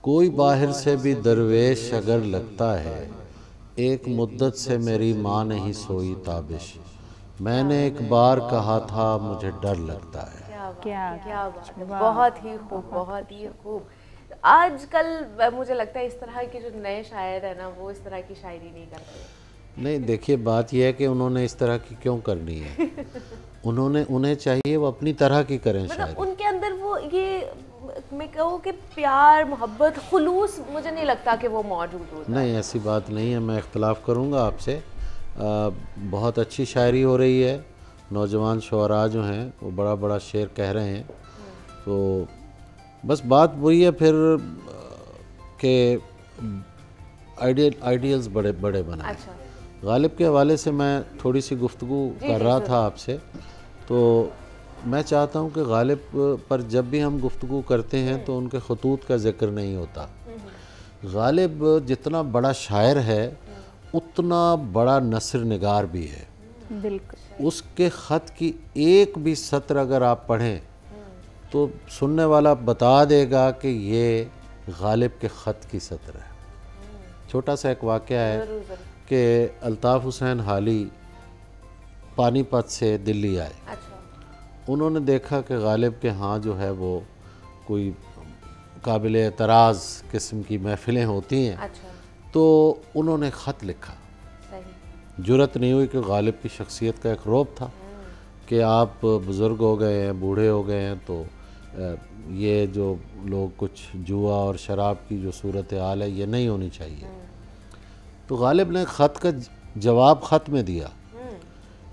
कोई बाहर से भी दरवेश अगर लगता है, एक मुद्दत से मेरी माँ नहीं सोई ताबिश, मैंने एक बार कहा था मुझे डर लगता है। क्या बात है, बहुत ही खूब, बहुत ही खूब। आजकल मुझे लगता है इस तरह के जो नए शायर हैं ना, वो इस तरह की शायरी नहीं करते। नहीं, देखिए बात यह है कि उन्होंने इस तरह की क्यों करनी है उन्हें चाहिए वो अपनी तरह की करें शायरी। उनके अंदर वो ये मैं कहूँ कि प्यार, मोहब्बत, खुलूस मुझे नहीं लगता कि वो मौजूद होता। नहीं, ऐसी बात नहीं है, मैं इख्तलाफ करूँगा आपसे। बहुत अच्छी शायरी हो रही है, नौजवान शुअरा जो हैं वो बड़ा बड़ा शेर कह रहे हैं। तो बस बात वही है फिर कि आइडियल्स बड़े बड़े बनाए। अच्छा। गालिब के हवाले से मैं थोड़ी सी गुफ्तगू कर रहा था आपसे, तो मैं चाहता हूँ कि गालिब पर जब भी हम गुफ्तगू करते हैं तो उनके खतूत का जिक्र नहीं होता। गालिब जितना बड़ा शायर है उतना बड़ा नसर निगार भी है। बिल्कुल। उसके ख़त की एक भी सत्र अगर आप पढ़ें तो सुनने वाला बता देगा कि ये गालिब के ख़त की सत्र है। छोटा सा एक वाक़या है कि अल्ताफ़ हुसैन हाली पानीपत से दिल्ली आए। अच्छा। उन्होंने देखा कि गालिब के यहाँ जो है वो कोई काबिल एतराज़ किस्म की महफ़िलें होती हैं। अच्छा, तो उन्होंने ख़त लिखा। सही। जुरत नहीं हुई कि गालिब की शख्सियत का एक रौब था कि आप बुज़ुर्ग हो गए हैं, बूढ़े हो गए हैं, तो ये जो लोग कुछ जुआ और शराब की जो सूरत हाल है ये नहीं होनी चाहिए। तो गालिब ने ख़त का जवाब ख़त में दिया।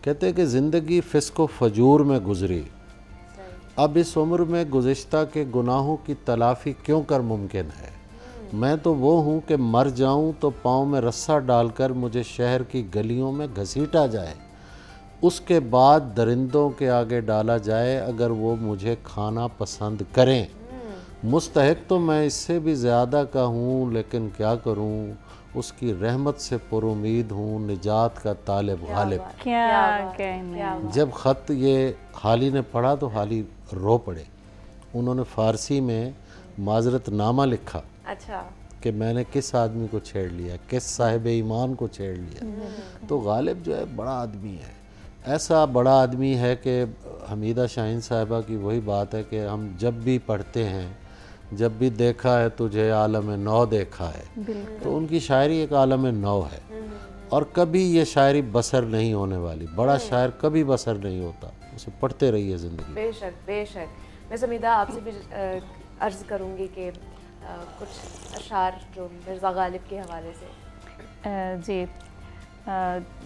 कहते हैं कि ज़िंदगी फ़िस्क़ व फ़जूर में गुज़री, अब इस उम्र में गुज़िश्ता के गुनाहों की तलाफ़ी क्यों कर मुमकिन है। मैं तो वो हूँ कि मर जाऊँ तो पाँव में रस्सा डालकर मुझे शहर की गलियों में घसीटा जाए, उसके बाद दरिंदों के आगे डाला जाए अगर वो मुझे खाना पसंद करें। मुस्तहिक तो मैं इससे भी ज़्यादा का हूँ, लेकिन क्या करूँ, उसकी रहमत से पुरुमीद हूँ, निजात का तालिब गालिब। क्या कहने। जब ख़त ये हाली ने पढ़ा तो हाली रो पड़े। उन्होंने फ़ारसी में माजरत नामा लिखा। अच्छा, कि मैंने किस आदमी को छेड़ लिया, किस साहिब ईमान को छेड़ लिया। तो गालिब जो है बड़ा आदमी है, ऐसा बड़ा आदमी है कि हमीदा शाहीन साहिबा की वही बात है कि हम जब भी पढ़ते हैं, जब भी देखा है तुझे आलम नौ देखा है, तो उनकी शायरी एक आलम नौ है और कभी ये शायरी बसर नहीं होने वाली। बड़ा शायर कभी बसर नहीं होता, उसे पढ़ते रहिए ज़िंदगी। बेशक बेशक। मैं समीदा आपसे भी अर्ज़ करूँगी कि कुछ अशार जो मिर्ज़ा गालिब के हवाले से। जी,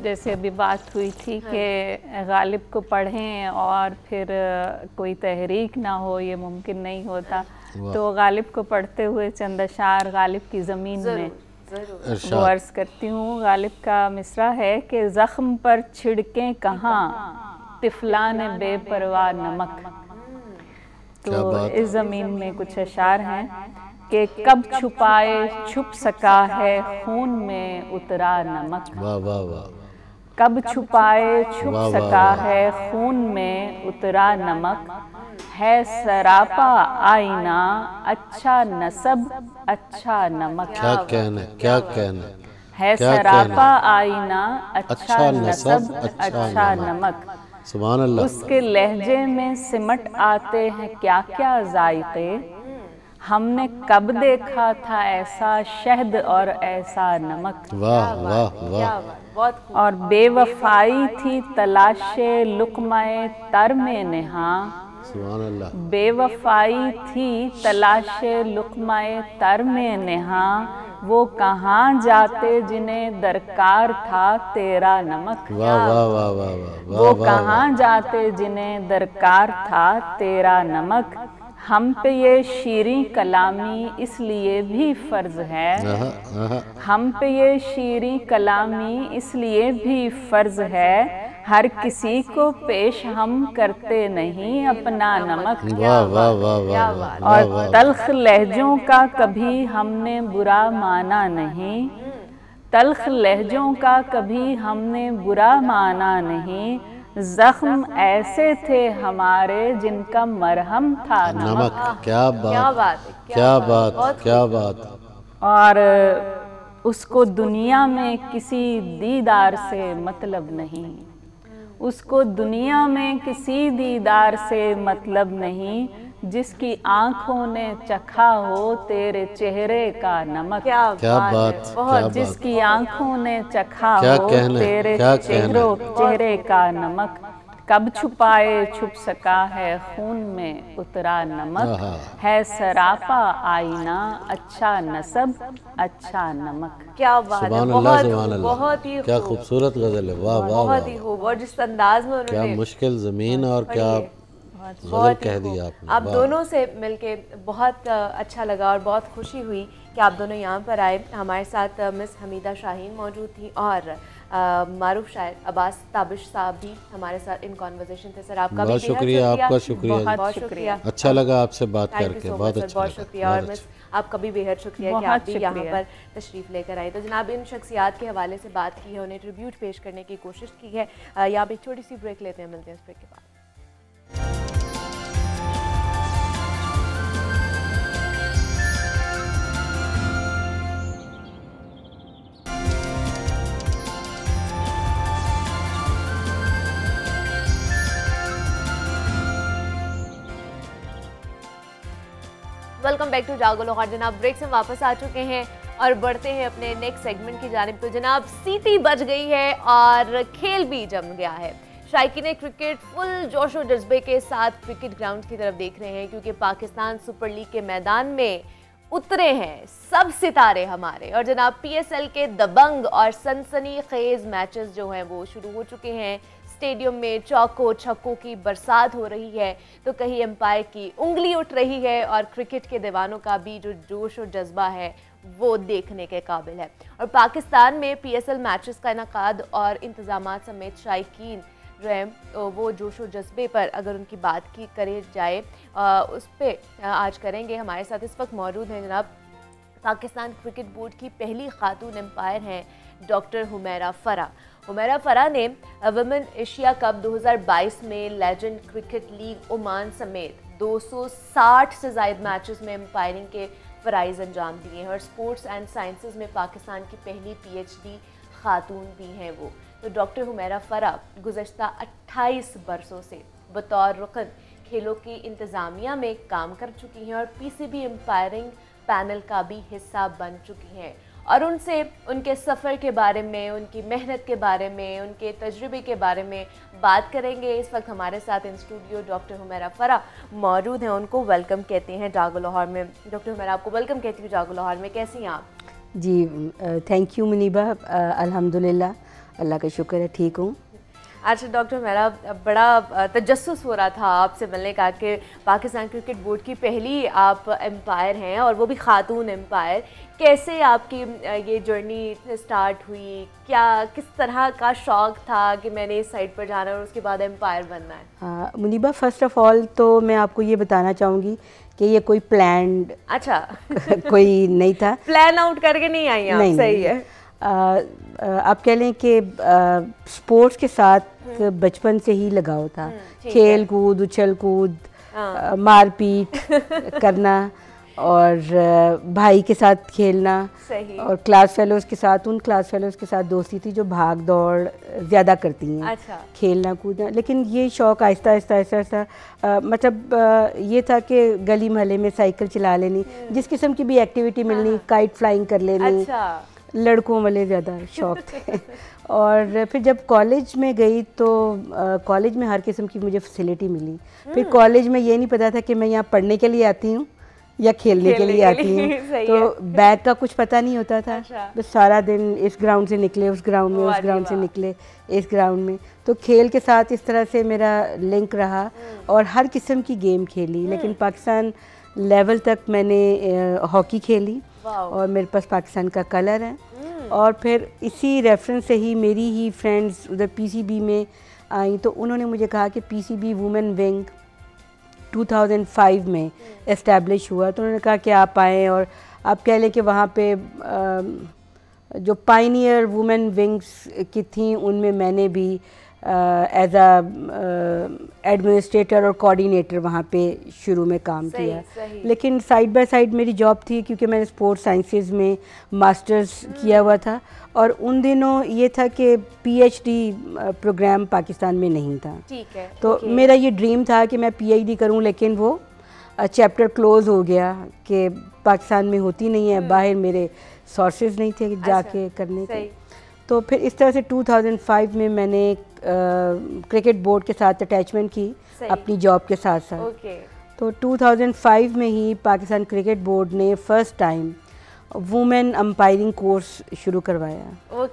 जैसे अभी बात हुई थी कि गालिब को पढ़ें और फिर कोई तहरीक ना हो, ये मुमकिन नहीं होता। तो गालिब को पढ़ते हुए चंद अशार गालिब की ज़मीन में वो अर्ज़ करती हूँ। गालिब का मिसरा है कि ज़ख्म पर छिड़कें कहाँ तिफलान बेपरवाह नमक। तो इस ज़मीन में कुछ अशार हैं कि कब छुपाए छुप सका है खून में उतरा नमक। वाह वाह वाह। कब छुपाए छुप सका है खून में उतरा नमक, है सरापा आईना अच्छा नसब अच्छा नमक। क्या कहने, क्या कहने। है सरापा आईना अच्छा नसब अच्छा नमक। सुभान अल्लाह। उसके लहजे में सिमट आते हैं क्या क्या जायके, हमने कब देखा था ऐसा शहद और ऐसा नमक। वाह वाह वाह। और बेवफाई थी तलाशे लुक़्माए तर में नेहा, सुभान अल्लाह। बेवफाई थी तलाशे लुक़्माए तर में नेहा, वो कहाँ जाते जिन्हें दरकार था तेरा नमक। वाह वाह वाह वाह वाह। वो कहाँ जाते जिन्हें दरकार था तेरा नमक। हम पे ये शीरीं कलामी इसलिए भी फ़र्ज़ है, हम पे ये शीरीं कलामी इसलिए भी फ़र्ज़ है, हर किसी को पेश हम करते नहीं अपना नमक। वाह वाह वाह वाह। और तल्ख लहजों का कभी हमने बुरा माना नहीं, तल्ख लहजों का कभी हमने बुरा माना नहीं, ज़ख्म ऐसे थे हमारे जिनका मरहम था नमक। क्या बात, क्या बात, क्या बात। और उसको दुनिया में किसी दीदार से मतलब नहीं, उसको दुनिया में किसी दीदार से मतलब नहीं, जिसकी आंखों ने चखा हो तेरे चेहरे का नमक। क्या बात, बहुत। जिसकी आंखों ने चखा हो तेरे चेहरे का नमक, कब छुपाए छुप सका है खून में उतरा नमक, है सरापा आईना अच्छा नसब अच्छा नमक। क्या बात है। बहुत ही क्या खूबसूरत गजल है। वाह वाह। बहुत ही खूब। और जिस अंदाज में क्या उन्होंने मुश्किल ज़मीन और क्या गजल कह दिया आपने। आप दोनों से मिलके बहुत अच्छा लगा और बहुत खुशी हुई कि आप दोनों यहाँ पर आए। हमारे साथ मिस हमीदा शाहीन मौजूद थी और मारूफ शायर अब्बास ताबिश साहब भी हमारे साथ इन कॉन्वर्सेशन थे। सर आपका बहुत शुक्रिया, आपका शुक्रिया, बहुत शुक्रिया। अच्छा लगा आपसे बात करके, बहुत अच्छा, बहुत शुक्रिया। और मिस आपका भी बेहद शुक्रिया कि आप भी यहाँ पर तशरीफ़ लेकर आए। तो जनाब इन शख्सियात के हवाले से बात की है, उन्हें ट्रिब्यूट पेश करने की कोशिश की है। यहाँ पे छोटी सी ब्रेक लेते हैं, मिलते हैं इस ब्रेक के बाद। वेलकम बैक टू जागो लाहौर। जनाब ब्रेक से वापस आ चुके हैं और बढ़ते हैं अपने नेक्स्ट सेगमेंट की जानिब। तो जनाब सीटी बज गई है और खेल भी जम गया है। शायकीन क्रिकेट फुल जोश और जज्बे के साथ क्रिकेट ग्राउंड की तरफ देख रहे हैं, क्योंकि पाकिस्तान सुपर लीग के मैदान में उतरे हैं सब सितारे हमारे। और जनाब PSL के दबंग और सनसनीखेज मैचेस जो हैं वो शुरू हो चुके हैं। स्टेडियम में चौकों छक्कों की बरसात हो रही है, तो कहीं एम्पायर की उंगली उठ रही है और क्रिकेट के दीवानों का भी जो जोश और जज्बा है वो देखने के काबिल है। और पाकिस्तान में PSL मैचेस का इनेकाद और इंतजाम समेत शायकीन जो है वो जोश और जज्बे पर अगर उनकी बात की करे जाए उस पर आज करेंगे। हमारे साथ इस वक्त मौजूद हैं जनाब पाकिस्तान क्रिकेट बोर्ड की पहली खातून एम्पायर हैं डॉक्टर हुमैरा फ़रा। हुमैरा फ़रा ने वुमेन एशिया कप 2022 में लेजेंड क्रिकेट लीग ओमान समेत 260 से ज़ायद मैचेस में एम्पायरिंग के फ़राइज़ अंजाम दिए हैं और स्पोर्ट्स एंड साइंसेस में पाकिस्तान की पहली PhD खातून भी हैं वो। तो डॉक्टर हुमैरा फ़रा गुज़श्ता 28 बरसों से बतौर रुकन खेलों की इंतज़ामिया में काम कर चुकी हैं और PCB एम्पायरिंग पैनल का भी हिस्सा बन चुकी हैं। और उनसे उनके सफ़र के बारे में, उनकी मेहनत के बारे में, उनके तजुर्बे के बारे में बात करेंगे। इस वक्त हमारे साथ इन स्टूडियो डॉक्टर हुमैरा फ़रा मौजूद हैं। उनको वेलकम कहते हैं जागो लाहौर में। डॉक्टर हुमैरा, आपको वेलकम कहती हूँ जागो लाहौर में। कैसी हैं आप? जी थैंक यू मुनीबा, अल्हम्दुलिल्लाह, अल्लाह का शुक्र है, ठीक हूँ। अच्छा डॉक्टर, मेरा बड़ा तजस्सुस हो रहा था आपसे मिलने का कि पाकिस्तान क्रिकेट बोर्ड की पहली आप एम्पायर हैं और वो भी खातून एम्पायर। कैसे आपकी ये जर्नी स्टार्ट हुई? क्या किस तरह का शौक़ था कि मैंने इस साइड पर जाना है और उसके बाद एम्पायर बनना है? हाँ मुनीबा, फ़र्स्ट ऑफ़ ऑल तो मैं आपको ये बताना चाहूँगी कि ये कोई प्लान्ड अच्छा कोई नहीं था, प्लान आउट करके नहीं आई आप। नहीं, सही है। आप कह लें कि स्पोर्ट्स के साथ बचपन से ही लगाव था। खेल कूद, उछल कूद, मारपीट करना और भाई के साथ खेलना और क्लास फेलोज़ के साथ, उन क्लास फेलोज़ के साथ दोस्ती थी जो भाग दौड़ ज़्यादा करती हैं। अच्छा। खेलना कूदना, लेकिन ये शौक़ आहिस्ता आहिस्ता आहिस्ता आहिस्ता मतलब ये था कि गली महल्ले में साइकिल चला लेनी, जिस किस्म की भी एक्टिविटी मिलनी, काइट फ्लाइंग कर लेनी। अच्छा। लड़कों वाले ज़्यादा शौक़ थे। और फिर जब कॉलेज में गई तो कॉलेज में हर किस्म की मुझे फैसिलिटी मिली। फिर कॉलेज में ये नहीं पता था कि मैं यहाँ पढ़ने के लिए आती हूँ या खेलने के लिए आती हूँ, तो बैग का कुछ पता नहीं होता था। बस सारा दिन इस ग्राउंड से निकले उस ग्राउंड में, उस ग्राउंड से निकले इस ग्राउंड में। तो खेल के साथ इस तरह से मेरा लिंक रहा और हर किस्म की गेम खेली। लेकिन पाकिस्तान लेवल तक मैंने हॉकी खेली और मेरे पास पाकिस्तान का कलर है। और फिर इसी रेफरेंस से ही मेरी ही फ्रेंड्स उधर PCB में आई, तो उन्होंने मुझे कहा कि PCB वुमेन विंग 2005 में इस्टेब्लिश हुआ। तो उन्होंने कहा कि आप आएँ और आप कह लें कि वहाँ पे जो पाइनियर वुमेन विंग्स की थी उनमें मैंने भी एज एडमिनिस्ट्रेटर और कोऑर्डिनेटर वहाँ पे शुरू में काम किया। लेकिन साइड बाय साइड मेरी जॉब थी, क्योंकि मैंने स्पोर्ट्स साइंसेस में मास्टर्स किया हुआ था और उन दिनों ये था कि PhD प्रोग्राम पाकिस्तान में नहीं था। ठीक है। तो मेरा ये ड्रीम था कि मैं PhD करूँ, लेकिन वो चैप्टर क्लोज़ हो गया कि पाकिस्तान में होती नहीं है, बाहर मेरे सोर्सेज नहीं थे जाके करने के। तो फिर इस तरह से 2005 में मैंने क्रिकेट बोर्ड के साथ अटैचमेंट की अपनी जॉब के साथ साथ। तो 2005 में ही पाकिस्तान क्रिकेट बोर्ड ने first time women umpiring course शुरू करवाया।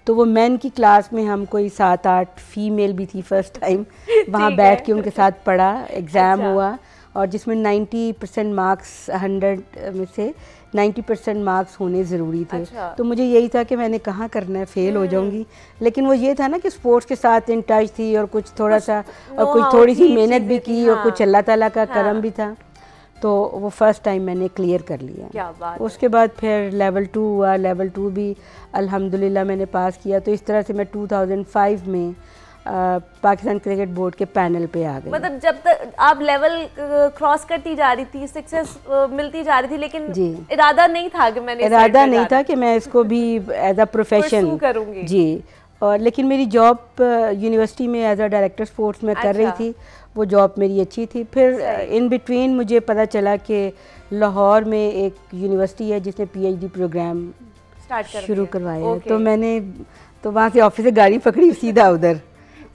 तो वो मेन की क्लास में हम कोई 7-8 फीमेल भी थी फर्स्ट टाइम वहाँ बैठ के उनके साथ पढ़ा, एग्ज़ाम हुआ और जिसमें 90% मार्क्स 100 में से 90% मार्क्स होने ज़रूरी थे। तो मुझे यही था कि मैंने कहाँ करना है, फेल हो जाऊंगी। लेकिन वो ये था ना कि स्पोर्ट्स के साथ इन टच थी और कुछ थोड़ा सा और कुछ थोड़ी सी मेहनत भी की और कुछ अल्लाह ताला का करम भी था। तो वो फर्स्ट टाइम मैंने क्लियर कर लिया। क्या बात। उसके बाद फिर लेवल 2 हुआ, लेवल 2 भी अल्हम्दुलिल्लाह मैंने पास किया। तो इस तरह से मैं 2005 में पाकिस्तान क्रिकेट बोर्ड के पैनल पे आ गई। मतलब जब तक आप लेवल क्रॉस करती जा रही थी, सक्सेस मिलती जा रही थी, लेकिन जी इरादा नहीं था कि मैंने इरादा नहीं था कि मैं इसको भी एज अ प्रोफेशन करूंगी। जी। और लेकिन मेरी जॉब यूनिवर्सिटी में एज अ डायरेक्टर स्पोर्ट्स में कर रही थी, वो जॉब मेरी अच्छी थी। फिर इन बिटवीन मुझे पता चला कि लाहौर में एक यूनिवर्सिटी है जिसने PhD प्रोग्राम शुरू करवाया है। तो मैंने तो वहाँ से ऑफिस से गाड़ी पकड़ी सीधा उधर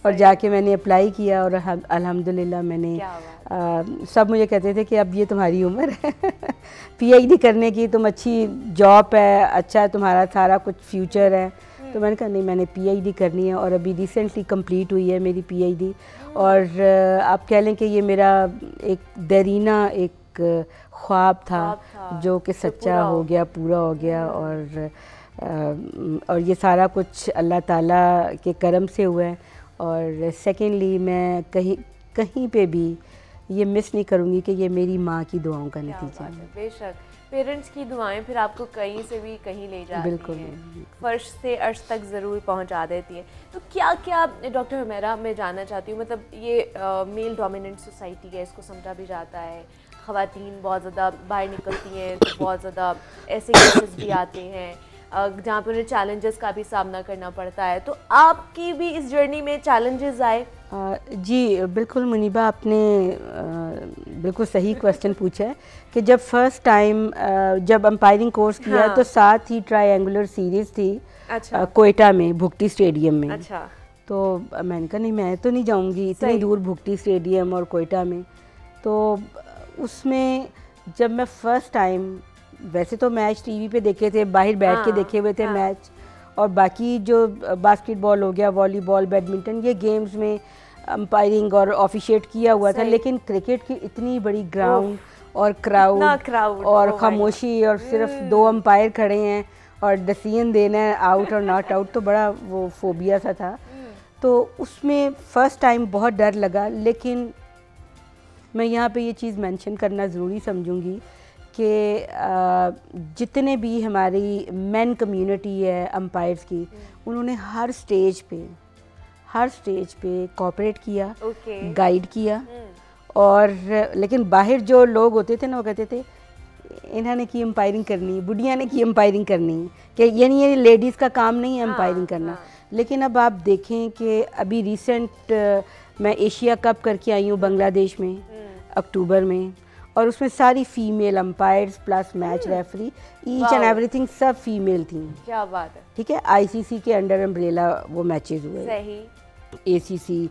और जाके मैंने अप्लाई किया और अल्हम्दुलिल्लाह मैंने सब मुझे कहते थे कि अब ये तुम्हारी उम्र है PhD करने की, तुम अच्छी जॉब है, अच्छा है तुम्हारा सारा कुछ फ्यूचर है। तो मैंने कहा नहीं, मैंने PhD करनी है और अभी रिसेंटली कंप्लीट हुई है मेरी PhD। और आप कह लें कि ये मेरा एक देरीना एक ख्वाब था जो कि सच्चा हो गया, पूरा हो गया। और ये सारा कुछ अल्लाह ताला के करम से हुआ है। और सेकेंडली मैं कहीं पे भी ये मिस नहीं करूँगी कि ये मेरी माँ की दुआओं का नतीजा है। बेशक पेरेंट्स की दुआएं फिर आपको कहीं से भी कहीं ले जाती बिल्कुल हैं, फर्श से अर्श तक ज़रूर पहुंचा देती हैं। तो क्या क्या डॉक्टर हुमैरा मैं जानना चाहती हूँ, मतलब ये मेल डोमिनेंट सोसाइटी है, इसको समझा भी जाता है, ख़वातीन बहुत ज़्यादा बाहर निकलती हैं तो बहुत ज़्यादा ऐसे केसेस भी आते हैं जहाँ पर उन्हें चैलेंजेस का भी सामना करना पड़ता है। तो आपकी भी इस जर्नी में चैलेंजेस आए? जी बिल्कुल मुनीबा, आपने बिल्कुल सही क्वेश्चन पूछा है कि जब फर्स्ट टाइम जब अंपायरिंग कोर्स किया तो साथ ही ट्रायंगुलर सीरीज़ थी कोयटा में भुगटी स्टेडियम में। तो मैंने कहा नहीं, मैं तो नहीं जाऊंगी इतनी दूर भुगटी स्टेडियम और कोयटा में। तो उसमें जब मैं फ़र्स्ट टाइम, वैसे तो मैच टीवी पे देखे थे, बाहर बैठ के देखे हुए थे मैच, और बाकी जो बास्केटबॉल हो गया, वॉलीबॉल, बैडमिंटन, ये गेम्स में अंपायरिंग और ऑफिशिएट किया हुआ था। लेकिन क्रिकेट की इतनी बड़ी ग्राउंड और क्राउड और खामोशी और सिर्फ 2 अंपायर खड़े हैं और डिसीजन देना है आउट और नॉट आउट, तो बड़ा वो फोबिया सा था। तो उसमें फ़र्स्ट टाइम बहुत डर लगा। लेकिन मैं यहाँ पे ये चीज़ मेंशन करना ज़रूरी समझूंगी कि जितने भी हमारी मेन कम्युनिटी है अंपायर्स की, उन्होंने हर स्टेज पे कोऑपरेट किया, गाइड किया। और लेकिन बाहर जो लोग होते थे ना, वो कहते थे इन्होंने की अंपायरिंग करनी, बुढ़िया ने की अंपायरिंग करनी, कि यानी ये लेडीज़ का काम नहीं है अंपायरिंग करना। लेकिन अब आप देखें कि अभी रिसेंट मैं एशिया कप करके आई हूँ बांग्लादेश में अक्टूबर में, और उसमें सारी female umpires plus match referee, each and everything सब फीमेल थी। क्या बात है। ठीक है, ICC के अंडर अम्ब्रेला वो मैचेस हुए, सही ACC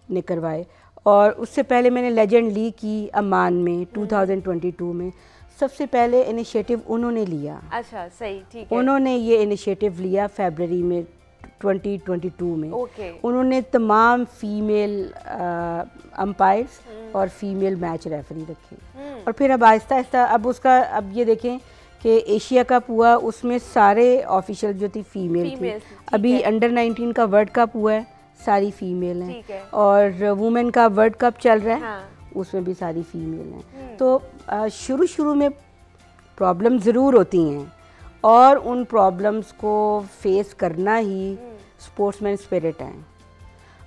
ने करवाए। और उससे पहले मैंने लेजेंड लीग की अमान में 2022 में, सबसे पहले इनिशिएटिव उन्होंने लिया। अच्छा, सही, ठीक है। उन्होंने ये इनिशिएटिव लिया फरवरी में 2022 में। उन्होंने तमाम फीमेल अंपायर्स और फीमेल मैच रेफरी रखे। और फिर अब आहिस्ता आहिस्ता अब ये देखें कि एशिया कप हुआ, उसमें सारे ऑफिशियल जो थी फीमेल थी। अभी अंडर 19 का वर्ल्ड कप हुआ है, सारी फीमेल हैं। और वुमेन का वर्ल्ड कप चल रहा है, उसमें भी सारी फीमेल हैं। तो शुरू में प्रॉब्लम ज़रूर होती हैं, और उन प्रॉब्लम्स को फेस करना ही स्पोर्ट्समैन स्पिरिट है।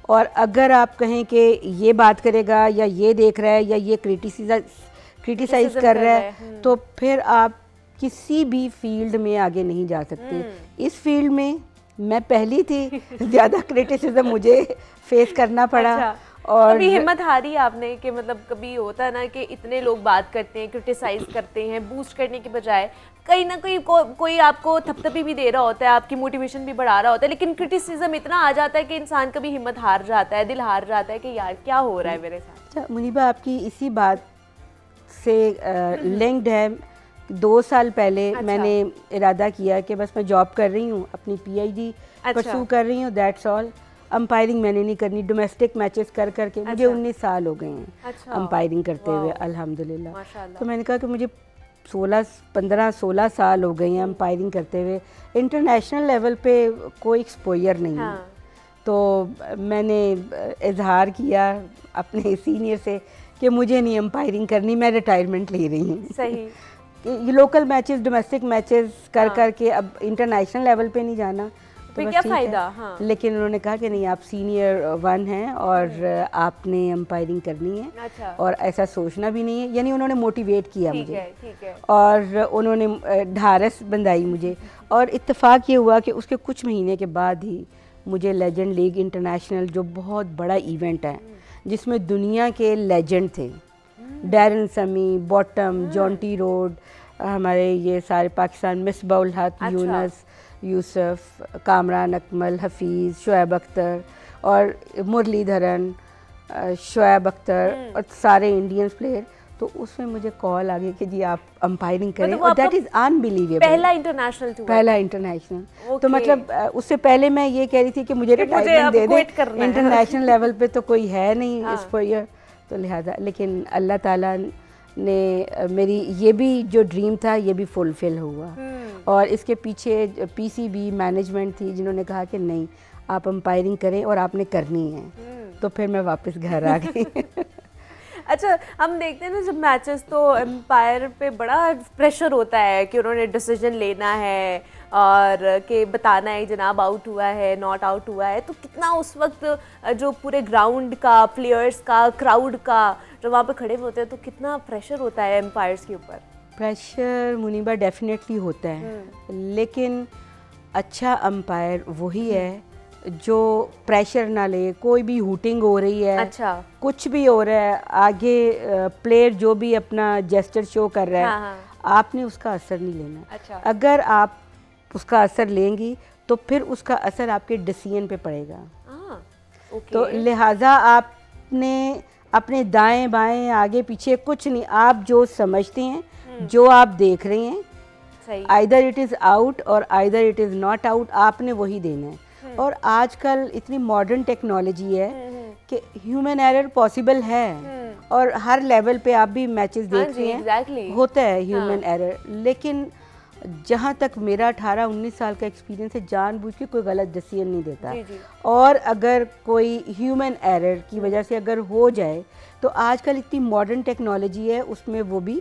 और अगर आप कहें कि ये बात करेगा या ये देख रहा है या ये क्रिटिसाइज कर रहा है, तो फिर आप किसी भी फील्ड में आगे नहीं जा सकते। इस फील्ड में मैं पहली थी, ज़्यादा क्रिटिसिज्म मुझे फेस करना पड़ा। और कभी हिम्मत हारी आपने कि मतलब कभी होता है ना कि इतने लोग बात करते हैं, क्रिटिसाइज करते हैं, बूस्ट करने के बजाय कहीं ना कहीं कोई आपको थपथपी भी दे रहा होता है, आपकी मोटिवेशन भी बढ़ा रहा होता है, लेकिन क्रिटिसिज्म इतना आ जाता है कि इंसान कभी हिम्मत हार जाता है, दिल हार जाता है कि यार क्या हो रहा है मेरे साथ। अच्छा मुनीबा, आपकी इसी बात से लिंक्ड है। 2 साल पहले मैंने इरादा किया कि बस मैं जॉब कर रही हूँ, अपनी PhD परस्यू कर रही हूँ, दैट्स ऑल। अंपायरिंग मैंने नहीं करनी। डोमेस्टिक मैचेस कर करके मुझे 19 साल हो गए हैं अंपायरिंग करते हुए, अल्हम्दुलिल्लाह। तो मैंने कहा कि मुझे 15-16 साल हो गए हैं अंपायरिंग करते हुए, इंटरनेशनल लेवल पे कोई एक्सपोजर नहीं है। तो मैंने इजहार किया अपने सीनियर से कि मुझे नहीं अंपायरिंग करनी, मैं रिटायरमेंट ले रही हूँ। सही। ये लोकल मैचेस, डोमेस्टिक मैचेस कर करके अब इंटरनेशनल लेवल पे नहीं जाना, तो क्या फ़ायदा। लेकिन उन्होंने कहा कि नहीं, आप सीनियर 1 हैं और आपने अंपायरिंग करनी है। और ऐसा सोचना भी नहीं है, यानी उन्होंने मोटिवेट किया मुझे। ठीक है। और उन्होंने ढारस बंधाई मुझे। और इत्तेफाक ये हुआ कि उसके कुछ महीने के बाद ही मुझे लेजेंड लीग इंटरनेशनल, जो बहुत बड़ा इवेंट है जिसमें दुनिया के लेजेंड थे, डैरन समी, बॉटम, जॉन्टी रोड, हमारे ये सारे पाकिस्तान, मिसबाउल हक, यूनस, यूसुफ, कामरान अकमल, हफीज़, शोएब अख्तर और मुरलीधरन, शोएब अख्तर और सारे इंडियंस प्लेयर। तो उसमें मुझे कॉल आ गई कि जी आप अंपायरिंग करें, और दैट इज़ अनबिलीवेबल। पहला इंटरनेशनल टूर, पहला इंटरनेशनल। तो मतलब उससे पहले मैं ये कह रही थी कि मुझे रिटायरमेंट दे दे, इंटरनेशनल लेवल पे तो कोई है नहीं इस पर ईयर, तो लिहाजा, लेकिन अल्लाह ताला ने मेरी ये भी जो ड्रीम था ये भी फुलफिल हुआ। और इसके पीछे पीसीबी मैनेजमेंट थी जिन्होंने कहा कि नहीं, आप अंपायरिंग करें और आपने करनी है। तो फिर मैं वापस घर आ गई। अच्छा, हम देखते हैं ना जब मैचेस, तो एम्पायर पे बड़ा प्रेशर होता है कि उन्होंने डिसीजन लेना है और कि बताना है जनाब आउट हुआ है, नॉट आउट हुआ है। तो कितना उस वक्त जो पूरे ग्राउंड का, प्लेयर्स का, क्राउड का, जो वहाँ पे खड़े होते हैं, तो कितना प्रेशर होता है एम्पायर्स के ऊपर? प्रेशर मुनीबा डेफिनेटली होता है, लेकिन अच्छा अंपायर वही है जो प्रेशर ना ले। कोई भी हुटिंग हो रही है, अच्छा, कुछ भी हो रहा है, आगे प्लेयर जो भी अपना जेस्चर शो कर रहा है, हाँ। आपने उसका असर नहीं लेना। अच्छा। अगर आप उसका असर लेंगी तो फिर उसका असर आपके डिसीजन पे पड़ेगा। तो लिहाजा आपने अपने दाएं बाएं आगे पीछे कुछ नहीं, आप जो समझते हैं, जो आप देख रहे हैं, आइदर इट इज़ आउट और either it is not out, आपने वही देना है। और आजकल इतनी मॉडर्न टेक्नोलॉजी है कि ह्यूमन एरर पॉसिबल है, और हर लेवल पे आप भी मैचेस देख रहे हैं, होता है ह्यूमन एरर। लेकिन जहाँ तक मेरा 18-19 साल का एक्सपीरियंस है, जानबूझ के कोई गलत डिसीजन नहीं देता। और अगर कोई ह्यूमन एरर की वजह से अगर हो जाए, तो आजकल इतनी मॉडर्न टेक्नोलॉजी है, उसमें वो भी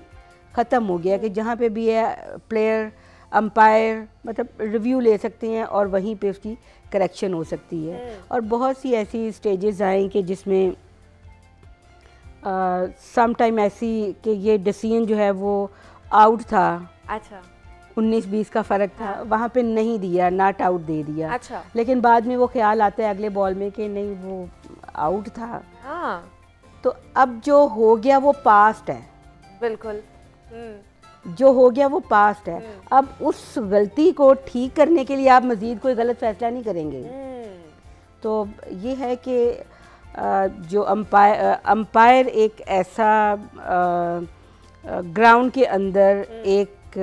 ख़त्म हो गया कि जहाँ पे भी है प्लेयर, अंपायर मतलब रिव्यू ले सकते हैं और वहीं पे उसकी करेक्शन हो सकती है। और बहुत सी ऐसी स्टेजेस आए कि जिसमें सम टाइम ऐसी कि ये डिसीजन जो है वो आउट था, अच्छा, 19-20 का फ़र्क था, वहाँ पे नहीं दिया, नॉट आउट दे दिया। अच्छा। लेकिन बाद में वो ख्याल आता है अगले बॉल में कि नहीं वो आउट था। तो अब जो हो गया वो पास्ट है, बिल्कुल, जो हो गया वो पास्ट है। अब उस गलती को ठीक करने के लिए आप मज़ीद कोई गलत फैसला नहीं करेंगे। तो ये है कि जो अंपायर एक ऐसा ग्राउंड के अंदर एक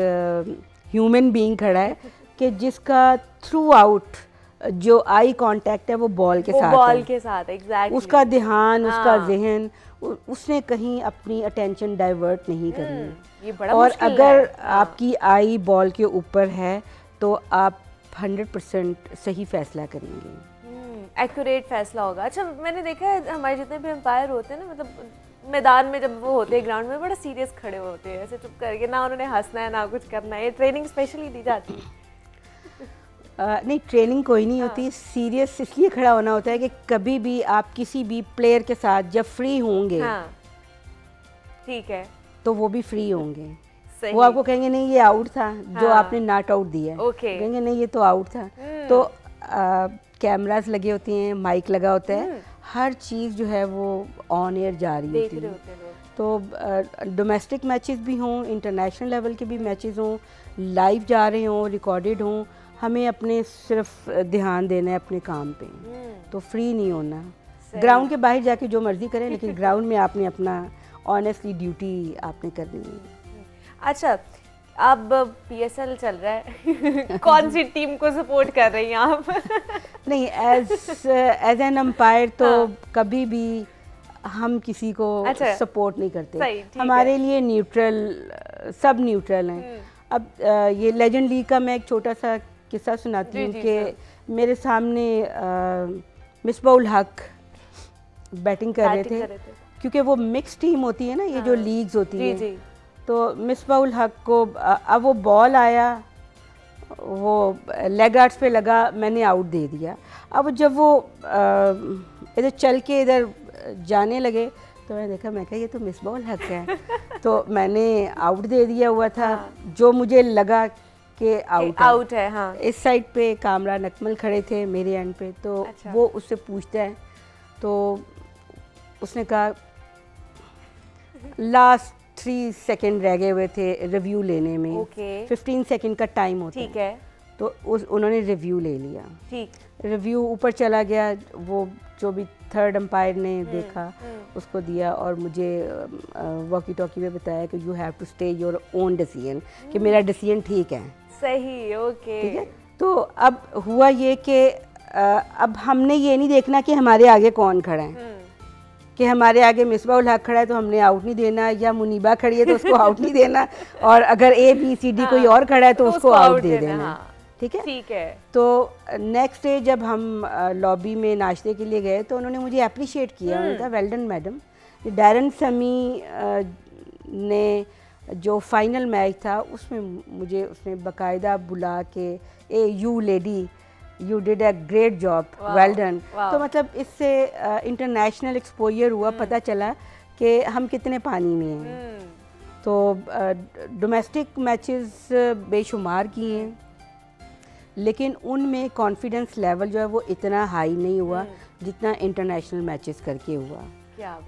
ह्यूमन बीइंग खड़ा है कि जिसका थ्रू आउट जो आई कांटेक्ट है वो बॉल के साथ, बॉल के साथ, एग्जैक्टली, उसका ध्यान, उसका जहन, उसने कहीं अपनी अटेंशन डाइवर्ट नहीं करनी। ये बड़ा और अगर आपकी आई बॉल के ऊपर है तो आप 100% सही फैसला करेंगे, एक्यूरेट फैसला होगा। अच्छा, मैंने देखा है हमारे जितने भी एम्पायर होते हैं ना, मतलब मैदान में जब वो होते हैं ग्राउंड में, बड़ा सीरियस खड़े होते हैं, ऐसे चुप करके, ना उन्होंने हंसना है ना कुछ करना है। ट्रेनिंग स्पेशली दी जाती है? नहीं, ट्रेनिंग कोई नहीं होती। सीरियस इसलिए खड़ा होना होता है कि कभी भी आप किसी भी प्लेयर के साथ जब फ्री होंगे, ठीक है, तो वो भी फ्री होंगे। वो आपको कहेंगे नहीं ये आउट था, जो आपने नॉट आउट दिया है, कहेंगे नहीं ये तो आउट था। तो कैमरास लगे होते हैं, माइक लगा होता है, हर चीज़ जो है वो ऑन एयर जा रही होती है। तो डोमेस्टिक मैचेस भी हों, इंटरनेशनल लेवल के भी मैचेस हों, लाइव जा रहे हों, रिकॉर्डेड हों, हमें अपने सिर्फ ध्यान देना है अपने काम पे, तो फ्री नहीं होना। ग्राउंड के बाहर जाके जो मर्जी करें, लेकिन ग्राउंड में आपने अपना ऑनेस्टली ड्यूटी आपने करनी है। अच्छा, अब PSL चल रहा है कौन सी टीम को सपोर्ट कर रही हैं आप? नहीं, एज एन अंपायर तो कभी भी हम किसी को सपोर्ट नहीं करते। हमारे लिए न्यूट्रल, सब न्यूट्रल हैं। अब ये लेजेंड लीग का मैं एक छोटा सा किस्सा सुनाती हूँ कि मेरे सामने मिसबाउल हक बैटिंग कर रहे थे, क्योंकि वो मिक्स टीम होती है ना, ये जो लीग्स होती हैं। तो मिसबाउल हक को अब वो बॉल आया, वो लेग गार्ड्स पे लगा, मैंने आउट दे दिया। अब जब वो इधर चल के इधर जाने लगे तो मैंने देखा, मैं कहा ये तो मिसबाउल हक है। तो मैंने आउट दे दिया हुआ था। जो मुझे लगा के आउट है। हाँ। इस साइड पे कामरान अकमल खड़े थे मेरे एंड पे, तो अच्छा। वो उससे पूछता है, तो उसने कहा लास्ट 3 सेकंड रह गए हुए थे रिव्यू लेने में। ओके। 15 सेकंड का टाइम होता है। ठीक है। तो उन्होंने रिव्यू ले लिया। ठीक। रिव्यू ऊपर चला गया, वो जो भी थर्ड अंपायर ने देखा उसको दिया और मुझे वॉकी टॉकी में बताया कि you have to stay your own decision, कि मेरा डिसीजन ठीक है। सही। ओके। ठीक है। तो अब हुआ ये कि अब हमने ये नहीं देखना कि हमारे आगे कौन खड़ा है, कि हमारे आगे मिसबा उल हक खड़ा है तो हमने आउट नहीं देना, या मुनीबा खड़ी है तो उसको आउट नहीं देना, और अगर ABCD कोई और खड़ा है तो उसको आउट दे देना। ठीक है। ठीक है। तो नेक्स्ट डे जब हम लॉबी में नाश्ते के लिए गए तो उन्होंने मुझे अप्रिशिएट किया। उन्होंने कहा वेल डन मैडम। डैरन समी ने जो फाइनल मैच था उसमें मुझे उसने बाकायदा बुला के you lady you did a great job, well done. तो मतलब इससे इंटरनेशनल एक्सपोजर हुआ, पता चला कि हम कितने पानी में हैं। तो डोमेस्टिक मैचेस बेशुमार किए हैं, लेकिन उनमें कॉन्फिडेंस लेवल जो है वो इतना हाई नहीं हुआ जितना इंटरनेशनल मैचेस करके हुआ।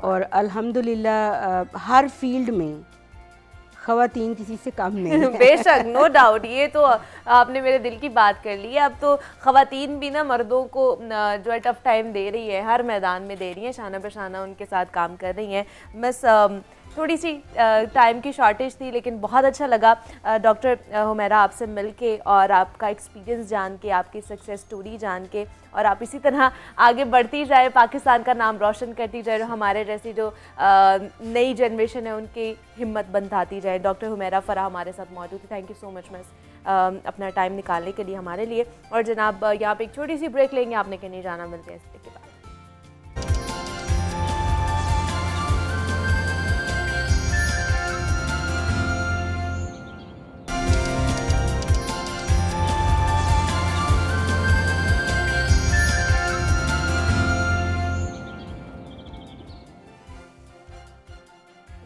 और अल्हम्दुलिल्लाह हर फील्ड में ख़वातीन किसी से कम नहीं है। बेशक, नो डाउट। ये तो आपने मेरे दिल की बात कर ली है। अब तो ख़वातीन भी ना मर्दों को जो है टफ टाइम दे रही है, हर मैदान में दे रही हैं, शाना बशाना उनके साथ काम कर रही हैं। बस थोड़ी सी टाइम की शॉर्टेज थी, लेकिन बहुत अच्छा लगा डॉक्टर हुमैरा आपसे मिलके और आपका एक्सपीरियंस जान के, आपकी सक्सेस स्टोरी जान के, और आप इसी तरह आगे बढ़ती जाए, पाकिस्तान का नाम रोशन करती जाए, हमारे जैसी जो नई जनरेशन है उनकी हिम्मत बंधाती जाए। डॉक्टर हुमैरा फ़राह हमारे साथ मौजूद थी। Thank you so much miss अपना टाइम निकालने के लिए हमारे लिए। और जनाब यहाँ पे एक छोटी सी ब्रेक लेंगे, आपने कहीं जाना, मिलते हैं इस ब्रेक के बाद।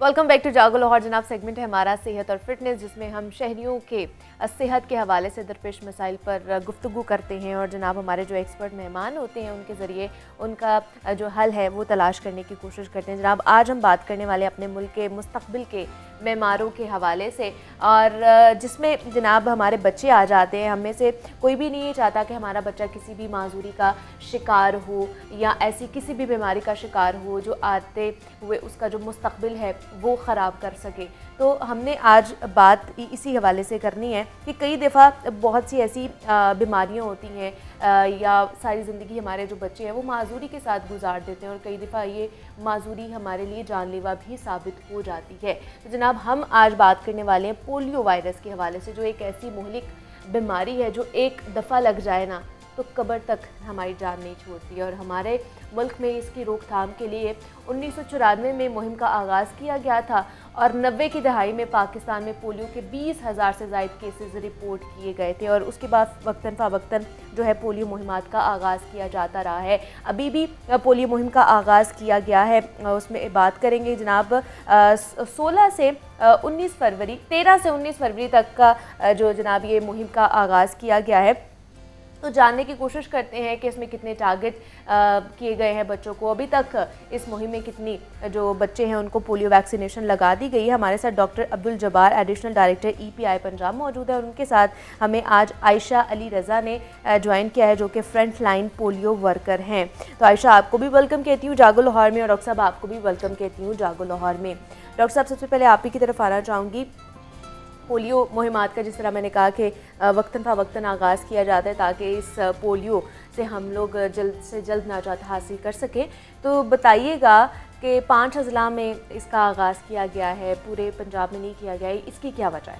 वेलकम बैक टू जागो लाहौर। जनाब सेगमेंट है हमारा सेहत और फिटनेस, जिसमें हम शहरियों के सेहत के हवाले से दरपेश मसाइल पर गुफ्तगू करते हैं, और जनाब हमारे जो एक्सपर्ट मेहमान होते हैं उनके ज़रिए उनका जो हल है वो तलाश करने की कोशिश करते हैं। जनाब आज हम बात करने वाले अपने मुल्क के मुस्तकबिल के बीमारों के हवाले से, और जिसमें जनाब हमारे बच्चे आ जाते हैं। हम में से कोई भी नहीं चाहता कि हमारा बच्चा किसी भी माजूरी का शिकार हो या ऐसी किसी भी बीमारी का शिकार हो जो आते हुए उसका जो मुस्तकबिल है वो ख़राब कर सके। तो हमने आज बात इसी हवाले से करनी है कि कई दफ़ा बहुत सी ऐसी बीमारियां होती हैं या सारी ज़िंदगी हमारे जो बच्चे हैं वो माजूरी के साथ गुजार देते हैं, और कई दफ़ा ये माजूरी हमारे लिए जानलेवा भी साबित हो जाती है। तो जनाब हम आज बात करने वाले हैं पोलियो वायरस के हवाले से, जो एक ऐसी मुहलिक बीमारी है जो एक दफ़ा लग जाए ना तो कब्र तक हमारी जान नहीं छोड़ती है। और हमारे मुल्क में इसकी रोकथाम के लिए 1994 में मुहिम का आगाज़ किया गया था, और 90 की दहाई में पाकिस्तान में पोलियो के 20,000 से ज़ायद केसेस रिपोर्ट किए गए थे, और उसके बाद वक्तन फ़वक्तन जो है पोलियो मुहिमात का आगाज़ किया जाता रहा है। अभी भी पोलियो मुहिम का आगाज़ किया गया है, उसमें बात करेंगे जनाब 16 से 19 फरवरी 13 से 19 फरवरी तक का जो जनाब ये मुहिम का आगाज़ किया गया है। तो जानने की कोशिश करते हैं कि इसमें कितने टारगेट किए गए हैं बच्चों को। अभी तक इस मुहिम में कितनी जो बच्चे हैं उनको पोलियो वैक्सीनेशन लगा दी गई है। हमारे साथ doctor Abdul Jabbar additional director EPI Punjab मौजूद है, और उनके साथ हमें आज आयशा अली रज़ा ने ज्वाइन किया है जो कि फ्रंट लाइन पोलियो वर्कर हैं। तो आयशा आपको भी वेलकम कहती हूँ जागो लाहौर में, और डॉक्टर साहब आपको भी वेलकम कहती हूँ जागो लाहौर में। डॉक्टर साहब सबसे पहले आप ही की तरफ आना चाहूँगी। पोलियो मुहिमात का जिस तरह मैंने कहा कि वक्तन फ़वक्तन आगाज़ किया जाता है ताकि इस पोलियो से हम लोग जल्द से जल्द नाजात हासिल कर सकें, तो बताइएगा कि 5 अज़ला में इसका आगाज़ किया गया है, पूरे पंजाब में नहीं किया गया है, इसकी क्या वजह है?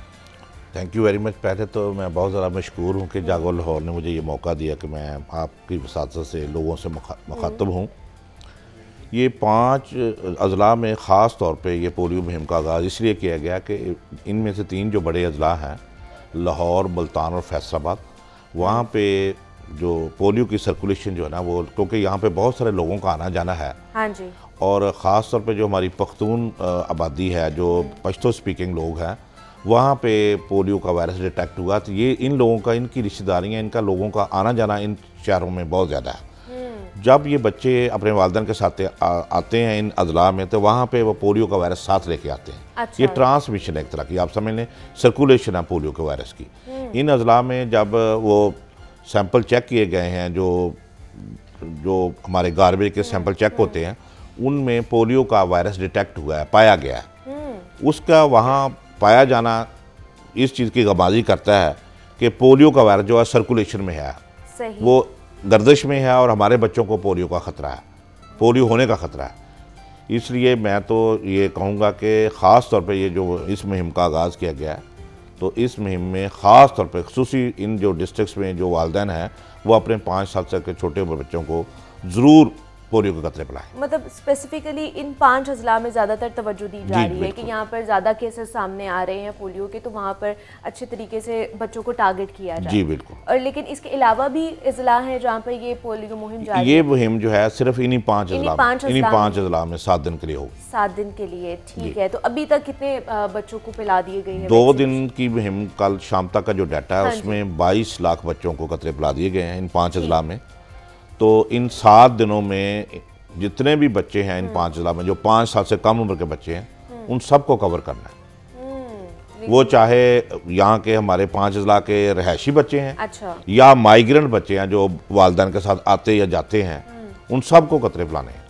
Thank you very much. पहले तो मैं बहुत ज़्यादा मशकूर हूँ कि जागो लाहौर ने मुझे ये मौका दिया कि मैं आपकी वसातत से लोगों से मुखातब हूँ। ये 5 अज़ला में ख़ास तौर पे ये पोलियो मुहिम का आगाज़ इसलिए किया गया कि इनमें से 3 जो बड़े अज़ला हैं, लाहौर, मुल्तान और फैसलाबाद, वहाँ पे जो पोलियो की सर्कुलेशन जो है ना वो, क्योंकि यहाँ पे बहुत सारे लोगों का आना जाना है। हाँ जी। और ख़ास तौर पे जो हमारी पख्तून आबादी है, जो पश्तो स्पीकिंग लोग हैं, वहाँ पे पोलियो का वायरस डिटेक्ट हुआ। तो ये इन लोगों का, इनकी रिश्तेदारियाँ, इनका लोगों का आना जाना इन शहरों में बहुत ज़्यादा है। जब ये बच्चे अपने वालिदैन के साथ आते हैं इन अजला में, तो वहाँ पे वो पोलियो का वायरस साथ लेके आते हैं। अच्छा। ये ट्रांसमिशन है एक तरह की, आप समझ लें सर्कुलेशन है पोलियो के वायरस की। इन अजला में जब वो सैंपल चेक किए गए हैं, जो हमारे गार्बेज के सैंपल चेक होते हैं, उनमें पोलियो का वायरस डिटेक्ट हुआ है, पाया गया है। उसका वहाँ पाया जाना इस चीज़ की गवाही करता है कि पोलियो का वायरस जो है सर्कुलेशन में है, वो गर्दिश में है और हमारे बच्चों को पोलियो का ख़तरा है, पोलियो होने का ख़तरा है। इसलिए मैं तो ये कहूँगा कि ख़ास तौर पे ये जो इस मुहिम का आगाज़ किया गया है, तो इस मुहिम में ख़ास तौर पे ख़ुसूसी इन जो डिस्ट्रिक्ट्स में जो वालिदैन हैं वो अपने 5-7 साल के छोटे बच्चों को ज़रूर पोलियो के कतरे पिलाएं। मतलब स्पेसिफिकली इन 5 अजला में ज़्यादातर तवज्जो दी जा रही है कि यहाँ पर ज़्यादा केसेस सामने आ रहे हैं पोलियो के, तो वहाँ पर अच्छे तरीके से बच्चों को टारगेट किया जाए। जी बिल्कुल। और लेकिन इसके अलावा भी अजला हैं जहाँ पर ये पोलियो मुहिम जारी है? ये मुहिम जो है सिर्फ इन्हीं 5 अजला में 7 दिन के लिए होगी। 7 दिन के लिए, ठीक है। तो अभी तक कितने बच्चों को पिला दिए गए हैं? 2 दिन की मुहिम, कल शाम तक का जो डाटा है उसमें 22 लाख बच्चों को कतरे पिला दिए गए हैं इन 5 अजला में। तो इन 7 दिनों में जितने भी बच्चे हैं इन 5 अजला में, जो 5 साल से कम उम्र के बच्चे हैं, उन सबको कवर करना है। वो चाहे यहाँ के हमारे 5 अजला के रहायशी बच्चे हैं, अच्छा, या माइग्रेंट बच्चे हैं जो वालिदैन के साथ आते या जाते हैं, उन सबको कतरे पिलाने हैं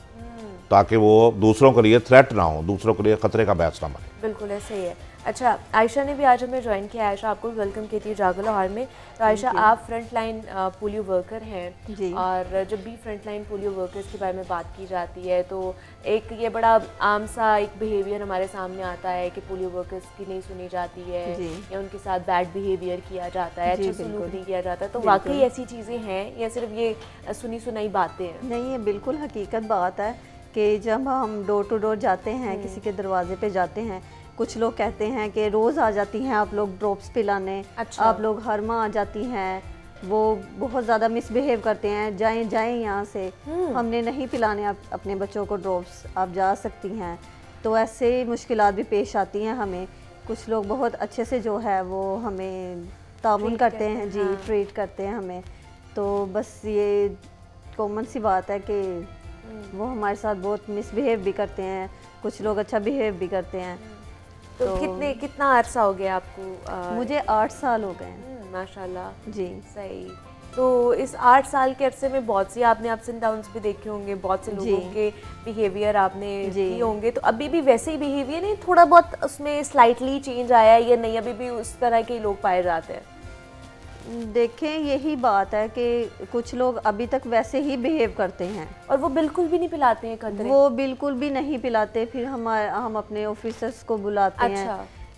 ताकि वो दूसरों के लिए थ्रेट ना हो, दूसरों के लिए खतरे का बैच ना बने। बिल्कुल ऐसे ही है। अच्छा, आयशा ने भी आज हमें ज्वाइन किया। आयशा, आपको भी वेलकम कहती है जागो लाहौर में। तो आयशा, आप फ्रंट लाइन पोलियो वर्कर हैं जी। और जब भी फ्रंट लाइन पोलियो वर्कर्स के बारे में बात की जाती है तो एक ये बड़ा आम सा एक बिहेवियर हमारे सामने आता है कि पोलियो वर्कर्स की नहीं सुनी जाती है या उनके साथ बैड बिहेवियर किया जाता है, अच्छा सलूक नहीं किया जाता। तो वाकई ऐसी चीज़ें हैं या सिर्फ ये सुनी सुनाई बातें हैं? नहीं, ये बिल्कुल हकीकत बात है कि जब हम डोर टू डोर जाते हैं, किसी के दरवाजे पे जाते हैं, कुछ लोग कहते हैं कि रोज़ आ जाती हैं आप लोग ड्रॉप्स पिलाने, अच्छा। आप लोग हर माह आ जाती हैं, वो बहुत ज़्यादा मिसबिहेव करते हैं, जाएं यहाँ से, हमने नहीं पिलाने आप अपने बच्चों को ड्रॉप्स, आप जा सकती हैं। तो ऐसे मुश्किलात भी पेश आती हैं हमें। कुछ लोग बहुत अच्छे से जो है वो हमें तामुन करते हैं, जी, ट्रीट करते हैं हमें। तो बस ये कॉमन सी बात है कि वो हमारे साथ बहुत मिसबिहेव भी करते हैं, कुछ लोग अच्छा बिहेव भी करते हैं। तो कितना अरसा हो गया आपको? मुझे 8 साल हो गए हैं। माशाल्लाह जी, सही। तो इस 8 साल के अरसे में बहुत सी आपने अप्स एंड डाउन्स भी देखे होंगे, बहुत से लोगों के बिहेवियर आपने किए होंगे। तो अभी भी वैसे ही बिहेवियर है, थोड़ा बहुत उसमें स्लाइटली चेंज आया है या नहीं, अभी भी उस तरह के लोग पाए जाते हैं? देखें, यही बात है कि कुछ लोग अभी तक वैसे ही बिहेव करते हैं और वो बिल्कुल भी नहीं पिलाते हैं कतरे? वो बिल्कुल भी नहीं पिलाते। फिर हम अपने ऑफिसर्स को बुलाते हैं,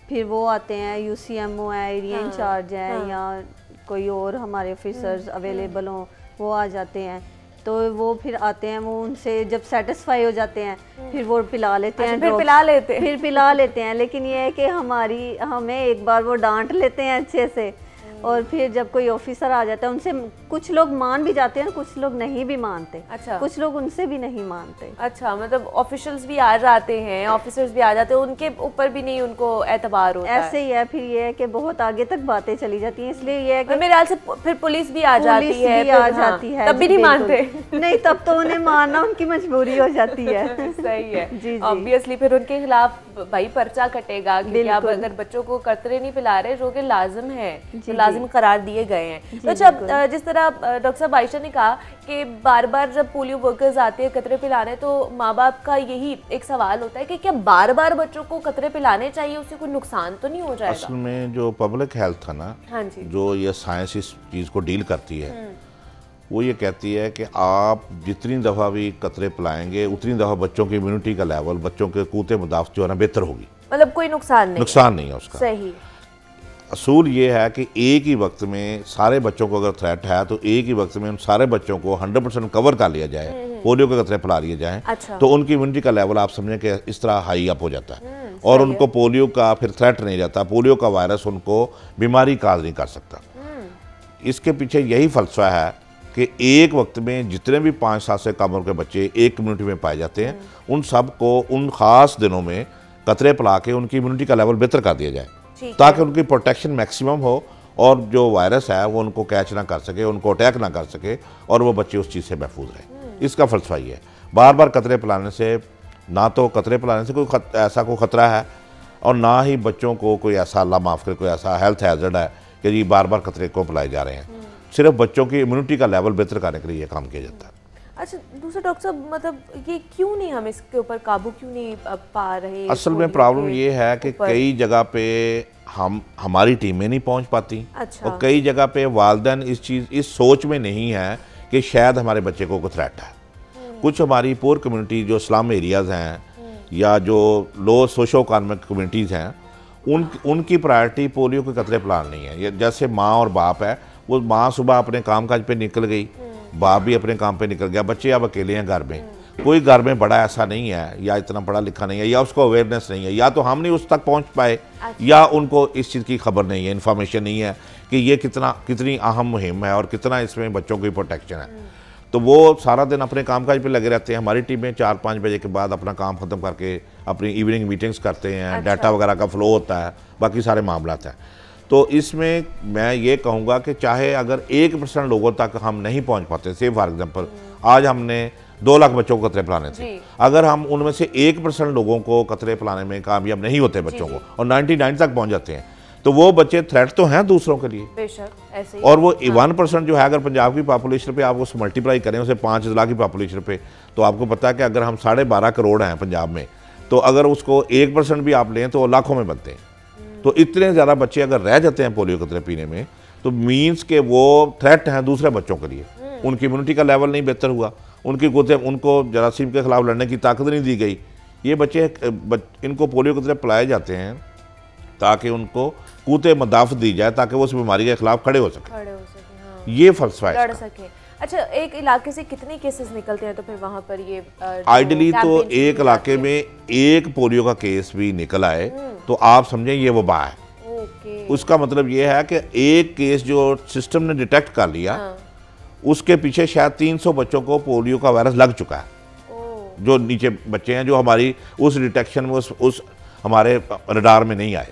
फिर वो आते हैं, यूसीएमओ है, एरिया इंचार्ज हैं, या कोई और हमारे ऑफिसर्स अवेलेबल हों, वो आ जाते हैं। तो वो फिर आते हैं, वो उनसे जब सेटिस्फाई हो जाते हैं फिर वो पिला लेते हैं, फिर पिला लेते हैं। लेकिन ये है कि हमें एक बार वो डांट लेते हैं अच्छे से, और फिर जब कोई ऑफिसर आ जाता है, उनसे कुछ लोग मान भी जाते हैं, कुछ लोग नहीं भी मानते। अच्छा, कुछ लोग उनसे भी नहीं मानते। अच्छा, मतलब ऑफिशियल्स भी आ जाते हैं, ऑफिसर्स भी आ जाते हैं, उनके ऊपर भी नहीं उनको एतबार होता है। ऐसे ही है। फिर ये है कि बहुत आगे तक बातें चली जाती हैं, इसलिए ये है कि मेरे ख्याल से फिर पुलिस भी आ जाती है, तब भी नहीं मानते। नहीं, तब तो उन्हें मानना उनकी मजबूरी हो जाती है। सही है। जी, ऑब्वियसली फिर उनके खिलाफ भाई पर्चा कटेगा कि आप अगर बच्चों को कतरे नहीं पिला रहे, जो कि लाजिम है, तो लाजिम करार दिए गए हैं। तो जब जिस तरह डॉक्टर साहब आयशा ने कहा कि बार बार जब पोलियो वर्कर्स आते हैं कतरे पिलाने, तो माँ बाप का यही एक सवाल होता है कि क्या बार बार बच्चों को कतरे पिलाने चाहिए, उससे कोई नुकसान तो नहीं हो जाएगा? असल में जो पब्लिक हेल्थ है ना, हाँ जी, जो ये साइंस इस चीज़ को डील करती है, वो ये कहती है कि आप जितनी दफ़ा भी कतरे पिलाएंगे उतनी दफ़ा बच्चों की इम्यूनिटी का लेवल, बच्चों के कूते मुदाफ़त जो है ना बेहतर होगी। मतलब कोई नुकसान नहीं है उसका। सही। असूल ये है कि एक ही वक्त में सारे बच्चों को अगर थ्रेट है तो एक ही वक्त में उन सारे बच्चों को 100% कवर कर लिया जाए, पोलियो के कतरे पिला लिए जाएं। अच्छा। तो उनकी इम्यूनिटी का लेवल आप समझें कि इस तरह हाई अप हो जाता है और उनको पोलियो का फिर थ्रेट नहीं रहता, पोलियो का वायरस उनको बीमारी काज नहीं कर सकता। इसके पीछे यही फलसफा है कि एक वक्त में जितने भी 5 साल से कम उम्र के बच्चे एक कम्युनिटी में पाए जाते हैं, उन सब को उन ख़ास दिनों में कतरे पिला के उनकी इम्यूनिटी का लेवल बेहतर कर दिया जाए। ताकि उनकी प्रोटेक्शन मैक्सिमम हो और जो वायरस है वो उनको कैच ना कर सके, उनको अटैक ना कर सके और वो बच्चे उस चीज़ से महफूज रहें। इसका फ़लसफा ये है। बार बार कतरे पिलाने से, ना तो कतरे पिलाने से कोई ऐसा कोई ख़तरा है और ना ही बच्चों को कोई ऐसा, अल्लाह माफ़ करे, कोई ऐसा हेल्थ हैज़र्ड है कि जी बार बार कतरे को पिलाए जा रहे हैं। सिर्फ बच्चों की इम्यूनिटी का लेवल बेहतर करने के लिए ये काम किया जाता है। अच्छा, दूसरा डॉक्टर साहब, मतलब ये क्यों नहीं, हम इसके ऊपर काबू क्यों नहीं पा रहे? असल में प्रॉब्लम ये है कि कई जगह पे हमारी टीमें नहीं पहुंच पाती। अच्छा। और कई जगह पे वालिदैन इस सोच में नहीं है कि शायद हमारे बच्चे को कोई थ्रेट है। कुछ हमारी पुअर कम्युनिटी जो स्लम एरियाज़ हैं या जो लो सोशो इकोनॉमिक कम्युनिटीज़ हैं, उनकी प्रायोरिटी पोलियो के कतरे पिलाना नहीं है। ये जैसे माँ और बाप है, वो माँ सुबह अपने कामकाज पे निकल गई, बाप भी अपने काम पे निकल गया, बच्चे अब अकेले हैं घर में। कोई घर में बड़ा ऐसा नहीं है या इतना पढ़ा लिखा नहीं है या उसको अवेयरनेस नहीं है, या तो हम नहीं उस तक पहुंच पाए या उनको इस चीज़ की खबर नहीं है, इन्फॉर्मेशन नहीं है कि ये कितनी अहम मुहिम है और कितना इसमें बच्चों की प्रोटेक्शन है। तो वो सारा दिन अपने कामकाज पे लगे रहते हैं। हमारी टीमें 4-5 बजे के बाद अपना काम ख़त्म करके अपनी इवनिंग मीटिंग्स करते हैं। डाटा वगैरह का फ्लो होता है, बाकी सारे मामला हैं। तो इसमें मैं ये कहूँगा कि चाहे अगर 1% लोगों तक हम नहीं पहुँच पाते, से फॉर एग्जांपल आज हमने 2 लाख बच्चों को कतरे पिलाने थे, अगर हम उनमें से 1% लोगों को कतरे पिलाने में कामयाब नहीं होते बच्चों को और 99 तक पहुँच जाते हैं, तो वो बच्चे थ्रेट तो हैं दूसरों के लिए। बेशक ऐसे ही। और वो 1% जो है, अगर पंजाब की पॉपुलेशन पे आप उस मल्टीप्लाई करें उसे 5 लाख की पॉपुलेशन पे, तो आपको पता है कि अगर हम 12.5 करोड़ हैं पंजाब में, तो अगर उसको 1% भी आप लें तो लाखों में बनते हैं। तो इतने ज़्यादा बच्चे अगर रह जाते हैं पोलियो कतरे पीने में, तो मीन्स के वो थ्रेट हैं दूसरे बच्चों के लिए। उनकी इम्यूनिटी का लेवल नहीं बेहतर हुआ, उनको जरासीम के खिलाफ लड़ने की ताकत नहीं दी गई। ये बच्चे इनको पोलियो कतरे पिलाए जाते हैं ताकि उनको कूते मदाफ़ दी जाए, ताकि वो उस बीमारी के खिलाफ खड़े हो सके। हाँ। ये फलसफा है, लड़ सके। अच्छा, एक इलाके से कितने केसेस निकलते हैं तो फिर वहाँ पर ये आइडियली तो एक इलाके में एक पोलियो का केस भी निकल आए तो आप समझें ये वबा है। उसका मतलब ये है कि एक केस जो सिस्टम ने डिटेक्ट कर लिया, उसके पीछे शायद 300 बच्चों को पोलियो का वायरस लग चुका है। जो नीचे बच्चे हैं जो हमारी उस डिटेक्शन में उस हमारे रडार में नहीं आए।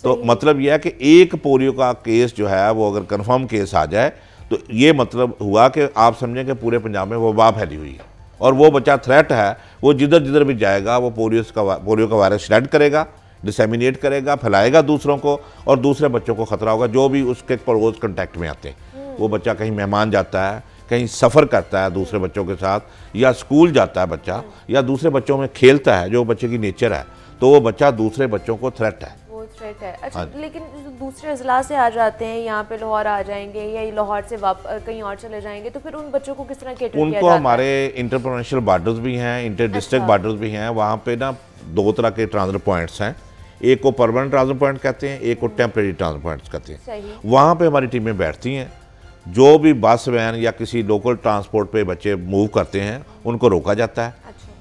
तो मतलब यह है कि एक पोलियो का केस जो है वो अगर कंफर्म केस आ जाए तो ये मतलब हुआ कि आप समझें कि पूरे पंजाब में वबा फैली हुई है और वो बच्चा थ्रेट है। वो जिधर जिधर भी जाएगा वो पोलियो का वायरस स्प्रेड करेगा, डिसेमिनेट करेगा, फैलाएगा दूसरों को, और दूसरे बच्चों को ख़तरा होगा जो भी उसके क्लोज कॉन्टैक्ट में आते हैं। वो बच्चा कहीं मेहमान जाता है, कहीं सफ़र करता है दूसरे बच्चों के साथ, या स्कूल जाता है बच्चा, या दूसरे बच्चों में खेलता है, जो बच्चे की नेचर है, तो वो बच्चा दूसरे बच्चों को थ्रेट है। है। अच्छा, लेकिन दूसरे अजला से आ जाते हैं, यहाँ पे लाहौर आ जाएंगे या लाहौर से कहीं और चले जाएंगे, तो फिर उन बच्चों को किस तरह कैटर किया जाता है? हमारे इंटर प्रोविंशियल बॉर्डर्स भी हैं, इंटर डिस्ट्रिक्ट बॉर्डर्स भी हैं। वहाँ पे ना 2 तरह के ट्रांसफर पॉइंट्स हैं। एक को परमानेंट ट्रांसफर पॉइंट कहते हैं, एक को टेम्परेरी ट्रांसफर पॉइंट्स कहते हैं। वहाँ पे हमारी टीमें बैठती हैं। जो भी बस वैन या किसी लोकल ट्रांसपोर्ट पे बच्चे मूव करते हैं उनको रोका जाता है।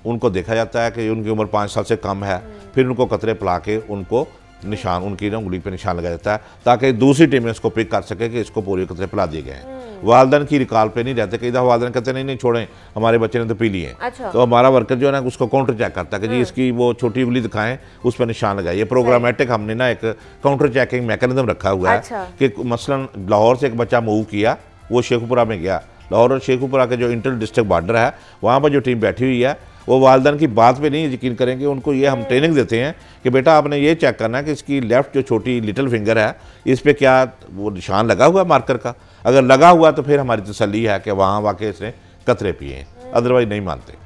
उनको देखा जाता है कि उनकी उम्र 5 साल से कम है, फिर उनको कतरे पिला के उनको निशान, उनकी ना उंगली पे निशान लगाया जाता है ताकि दूसरी टीमें इसको पिक कर सके कि इसको पोलियो कतरे पिला दिए गए हैं। वालिदैन की रिकॉल पे नहीं रहते। कई दफ़ा वालिदैन कहते नहीं छोड़ें, हमारे बच्चे ने तो पी लिए। अच्छा। तो हमारा वर्कर जो है ना उसको काउंटर चेक करता है कि जी इसकी वो छोटी उंगली दिखाएं, उस पर निशान लगाए। ये प्रोग्रामेटिक हमने ना एक काउंटर चेकिंग मैकेनिज्म रखा हुआ है। अच्छा। कि मसलन लाहौर से एक बच्चा मूव किया, वो शेखुपुरा में गया, लाहौर और शेखुपुरा के जो इंटर डिस्ट्रिक्ट बॉर्डर है वहाँ पर जो टीम बैठी हुई है वो वालिदैन की बात पे नहीं यकीन करेंगे। उनको ये हम ट्रेनिंग देते हैं कि बेटा आपने ये चेक करना है कि इसकी लेफ़्ट जो छोटी लिटिल फिंगर है इस पर क्या वो निशान लगा हुआ है मार्कर का। अगर लगा हुआ तो फिर हमारी तसल्ली है कि वहाँ वाकई इसने कतरे पिए हैं, अदरवाइज नहीं मानते।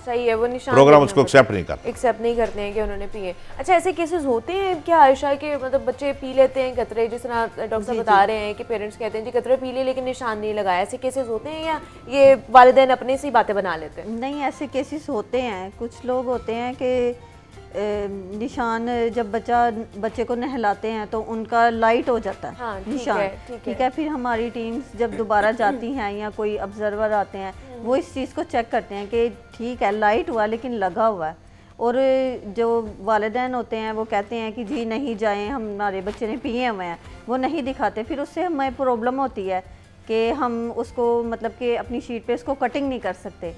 सही है, वो निशान प्रोग्राम उसको एक्सेप्ट नहीं करते हैं कि उन्होंने पिए। अच्छा, ऐसे केसेस होते हैं क्या आयशा के, मतलब बच्चे पी लेते हैं कतरे, जिस तरह डॉक्टर साहब बता रहे हैं कि पेरेंट्स कहते हैं जी कतरे पी लिए लेकिन निशान नहीं लगाया, ऐसे केसेस होते हैं या ये वालिदैन अपने से ही बातें बना लेते हैं? नहीं, ऐसे केसेस होते हैं। कुछ लोग होते हैं कि निशान जब बच्चे को नहलाते हैं तो उनका लाइट हो जाता है। हाँ, निशान ठीक है। फिर हमारी टीम्स जब दोबारा जाती हैं या कोई ऑब्जर्वर आते हैं वो इस चीज़ को चेक करते हैं कि ठीक है लाइट हुआ लेकिन लगा हुआ है। और जो वालिदैन होते हैं वो कहते हैं कि जी नहीं जाएं, हमारे बच्चे ने पिए हुए हैं, वो नहीं दिखाते। फिर उससे हमें प्रॉब्लम होती है कि हम उसको मतलब कि अपनी शीट पे उसको कटिंग नहीं कर सकते,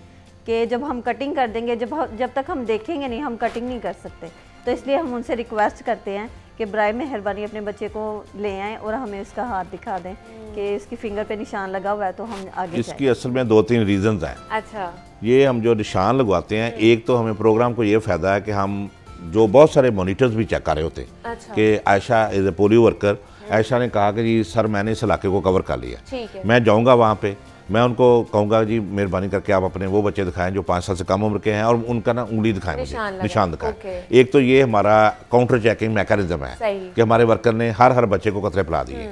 कि जब हम कटिंग कर देंगे, जब तक हम देखेंगे नहीं हम कटिंग नहीं कर सकते। तो इसलिए हम उनसे रिक्वेस्ट करते हैं कि बराए मेहरबानी अपने बच्चे को ले आएँ और हमें उसका हाथ दिखा दें कि उसकी फिंगर पे निशान लगा हुआ है तो हम आगे इसकी असल में 2-3 रीजंस हैं। अच्छा, ये हम जो निशान लगवाते हैं, एक तो हमें प्रोग्राम को ये फ़ायदा है कि हम जो बहुत सारे मॉनिटर्स भी चेक कर रहे होते हैं कि Ayesha is a polio worker, Ayesha ने कहा कि जी सर मैंने इस इलाके को कवर कर लिया, मैं जाऊँगा वहाँ पे, मैं उनको कहूँगा जी मेहरबानी करके आप अपने वो बच्चे दिखाएं जो 5 साल से कम उम्र के हैं और उनका ना उंगली दिखाएं, मुझे निशान दिखाएं। एक तो ये हमारा काउंटर चेकिंग मैकेनिज्म है कि हमारे वर्कर ने हर बच्चे को कतरे पिला दिए।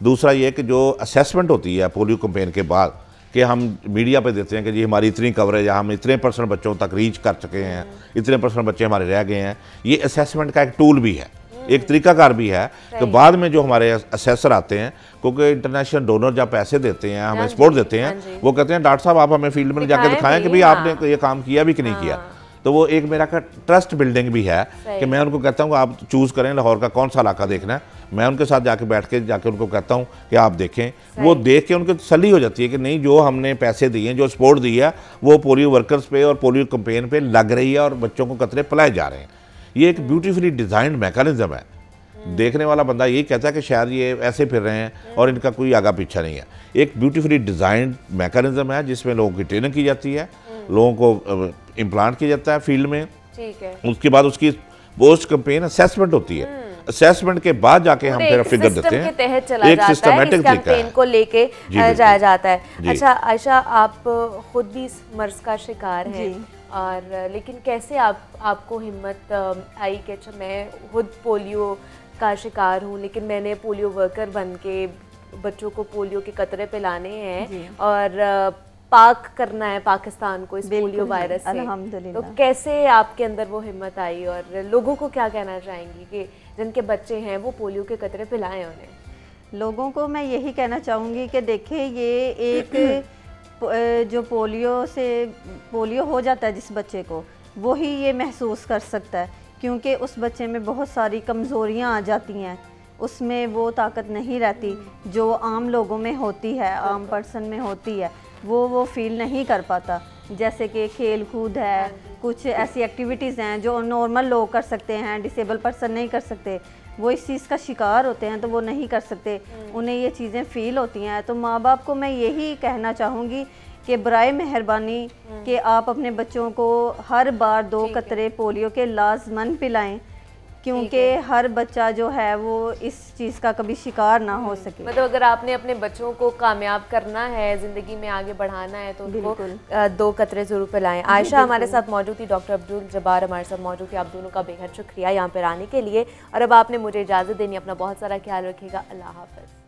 दूसरा ये कि जो असेसमेंट होती है पोलियो कैंपेन के बाद कि हम मीडिया पे देते हैं कि जी हमारी इतनी कवरेज है, हम इतने % बच्चों तक रीच कर चुके हैं, इतने % बच्चे हमारे रह गए हैं, ये असेसमेंट का एक टूल भी है, एक तरीकाकार भी है कि बाद में जो हमारे असेसर आते हैं, क्योंकि इंटरनेशनल डोनर जब पैसे देते हैं, हमें सपोर्ट देते हैं, वो कहते हैं डॉक्टर साहब आप हमें फील्ड में जाकर दिखाएं कि भाई आपने ये काम किया भी कि नहीं किया। तो वो एक मेरा का ट्रस्ट बिल्डिंग भी है कि मैं उनको कहता हूँ आप चूज़ करें लाहौर का कौन सा इलाका देखना है, मैं उनके साथ जाके बैठ के उनको कहता हूँ कि आप देखें, वो देख के उनको तसल्ली हो जाती है कि नहीं जो हमने पैसे दिए, जो सपोर्ट दी है वो पोलियो वर्कर्स पे और पोलियो कैंपेन पे लग रही है और बच्चों को कतरे पिलाए जा रहे हैं। ये एक ब्यूटीफुली डिज़ाइंड मैकेनिज्म है। देखने वाला बंदा यही कहता है कि शायद ये ऐसे फिर रहे हैं और इनका कोई आगा पीछा नहीं है। एक ब्यूटीफुली डिज़ाइंड मैकेनिज्म है जिसमें लोगों की ट्रेनिंग की जाती है, लोगों को इम्प्लांट किया जाता है फील्ड में, ठीक है, उसके बाद उसकी पोस्ट कैंपेन असेसमेंट होती है, असेसमेंट के बाद जाके हम फिर फिगर देते हैं, एक सिस्टमेटिक कैंपेन को लेके जाया जाता है। अच्छा आयशा, आप खुद भी इस मर्ज का शिकार हैं और लेकिन कैसे आपको हिम्मत आई कि अच्छा मैं खुद पोलियो का शिकार हूँ लेकिन मैंने पोलियो वर्कर बन के बच्चों को पोलियो के कतरे पिलाने हैं और पाक करना है पाकिस्तान को इस पोलियो वायरस से, तो कैसे आपके अंदर वो हिम्मत आई और लोगों को क्या कहना चाहेंगी कि जिनके बच्चे हैं वो पोलियो के कतरे पिलाएं उन्हें? लोगों को मैं यही कहना चाहूँगी कि देखिए ये एक जो पोलियो हो जाता है जिस बच्चे को, वो ही ये महसूस कर सकता है क्योंकि उस बच्चे में बहुत सारी कमज़ोरियाँ आ जाती हैं, उसमें वो ताकत नहीं रहती जो आम लोगों में होती है, आम पर्सन में होती है, वो फील नहीं कर पाता। जैसे कि खेल कूद है, कुछ ऐसी एक्टिविटीज़ हैं जो नॉर्मल लोग कर सकते हैं, डिसेबल पर्सन नहीं कर सकते, वो इस चीज़ का शिकार होते हैं तो वो नहीं कर सकते, उन्हें ये चीज़ें फ़ील होती हैं। तो माँ बाप को मैं यही कहना चाहूँगी कि बराए मेहरबानी कि आप अपने बच्चों को हर बार 2 कतरे पोलियो के लाजमन पिलाएं क्योंकि हर बच्चा जो है वो इस चीज़ का कभी शिकार ना हो सके। मतलब अगर आपने अपने बच्चों को कामयाब करना है, ज़िंदगी में आगे बढ़ाना है तो उनको 2 कतरे ज़रूर पिलाएं। आयशा हमारे साथ मौजूद थी, डॉक्टर अब्दुल जब्बार हमारे साथ मौजूद थी। आप दोनों का बेहद शुक्रिया यहाँ पर आने के लिए और अब आपने मुझे इजाज़त देनी। अपना बहुत सारा ख्याल रखिएगा। अल्लाह हाफ़िज़।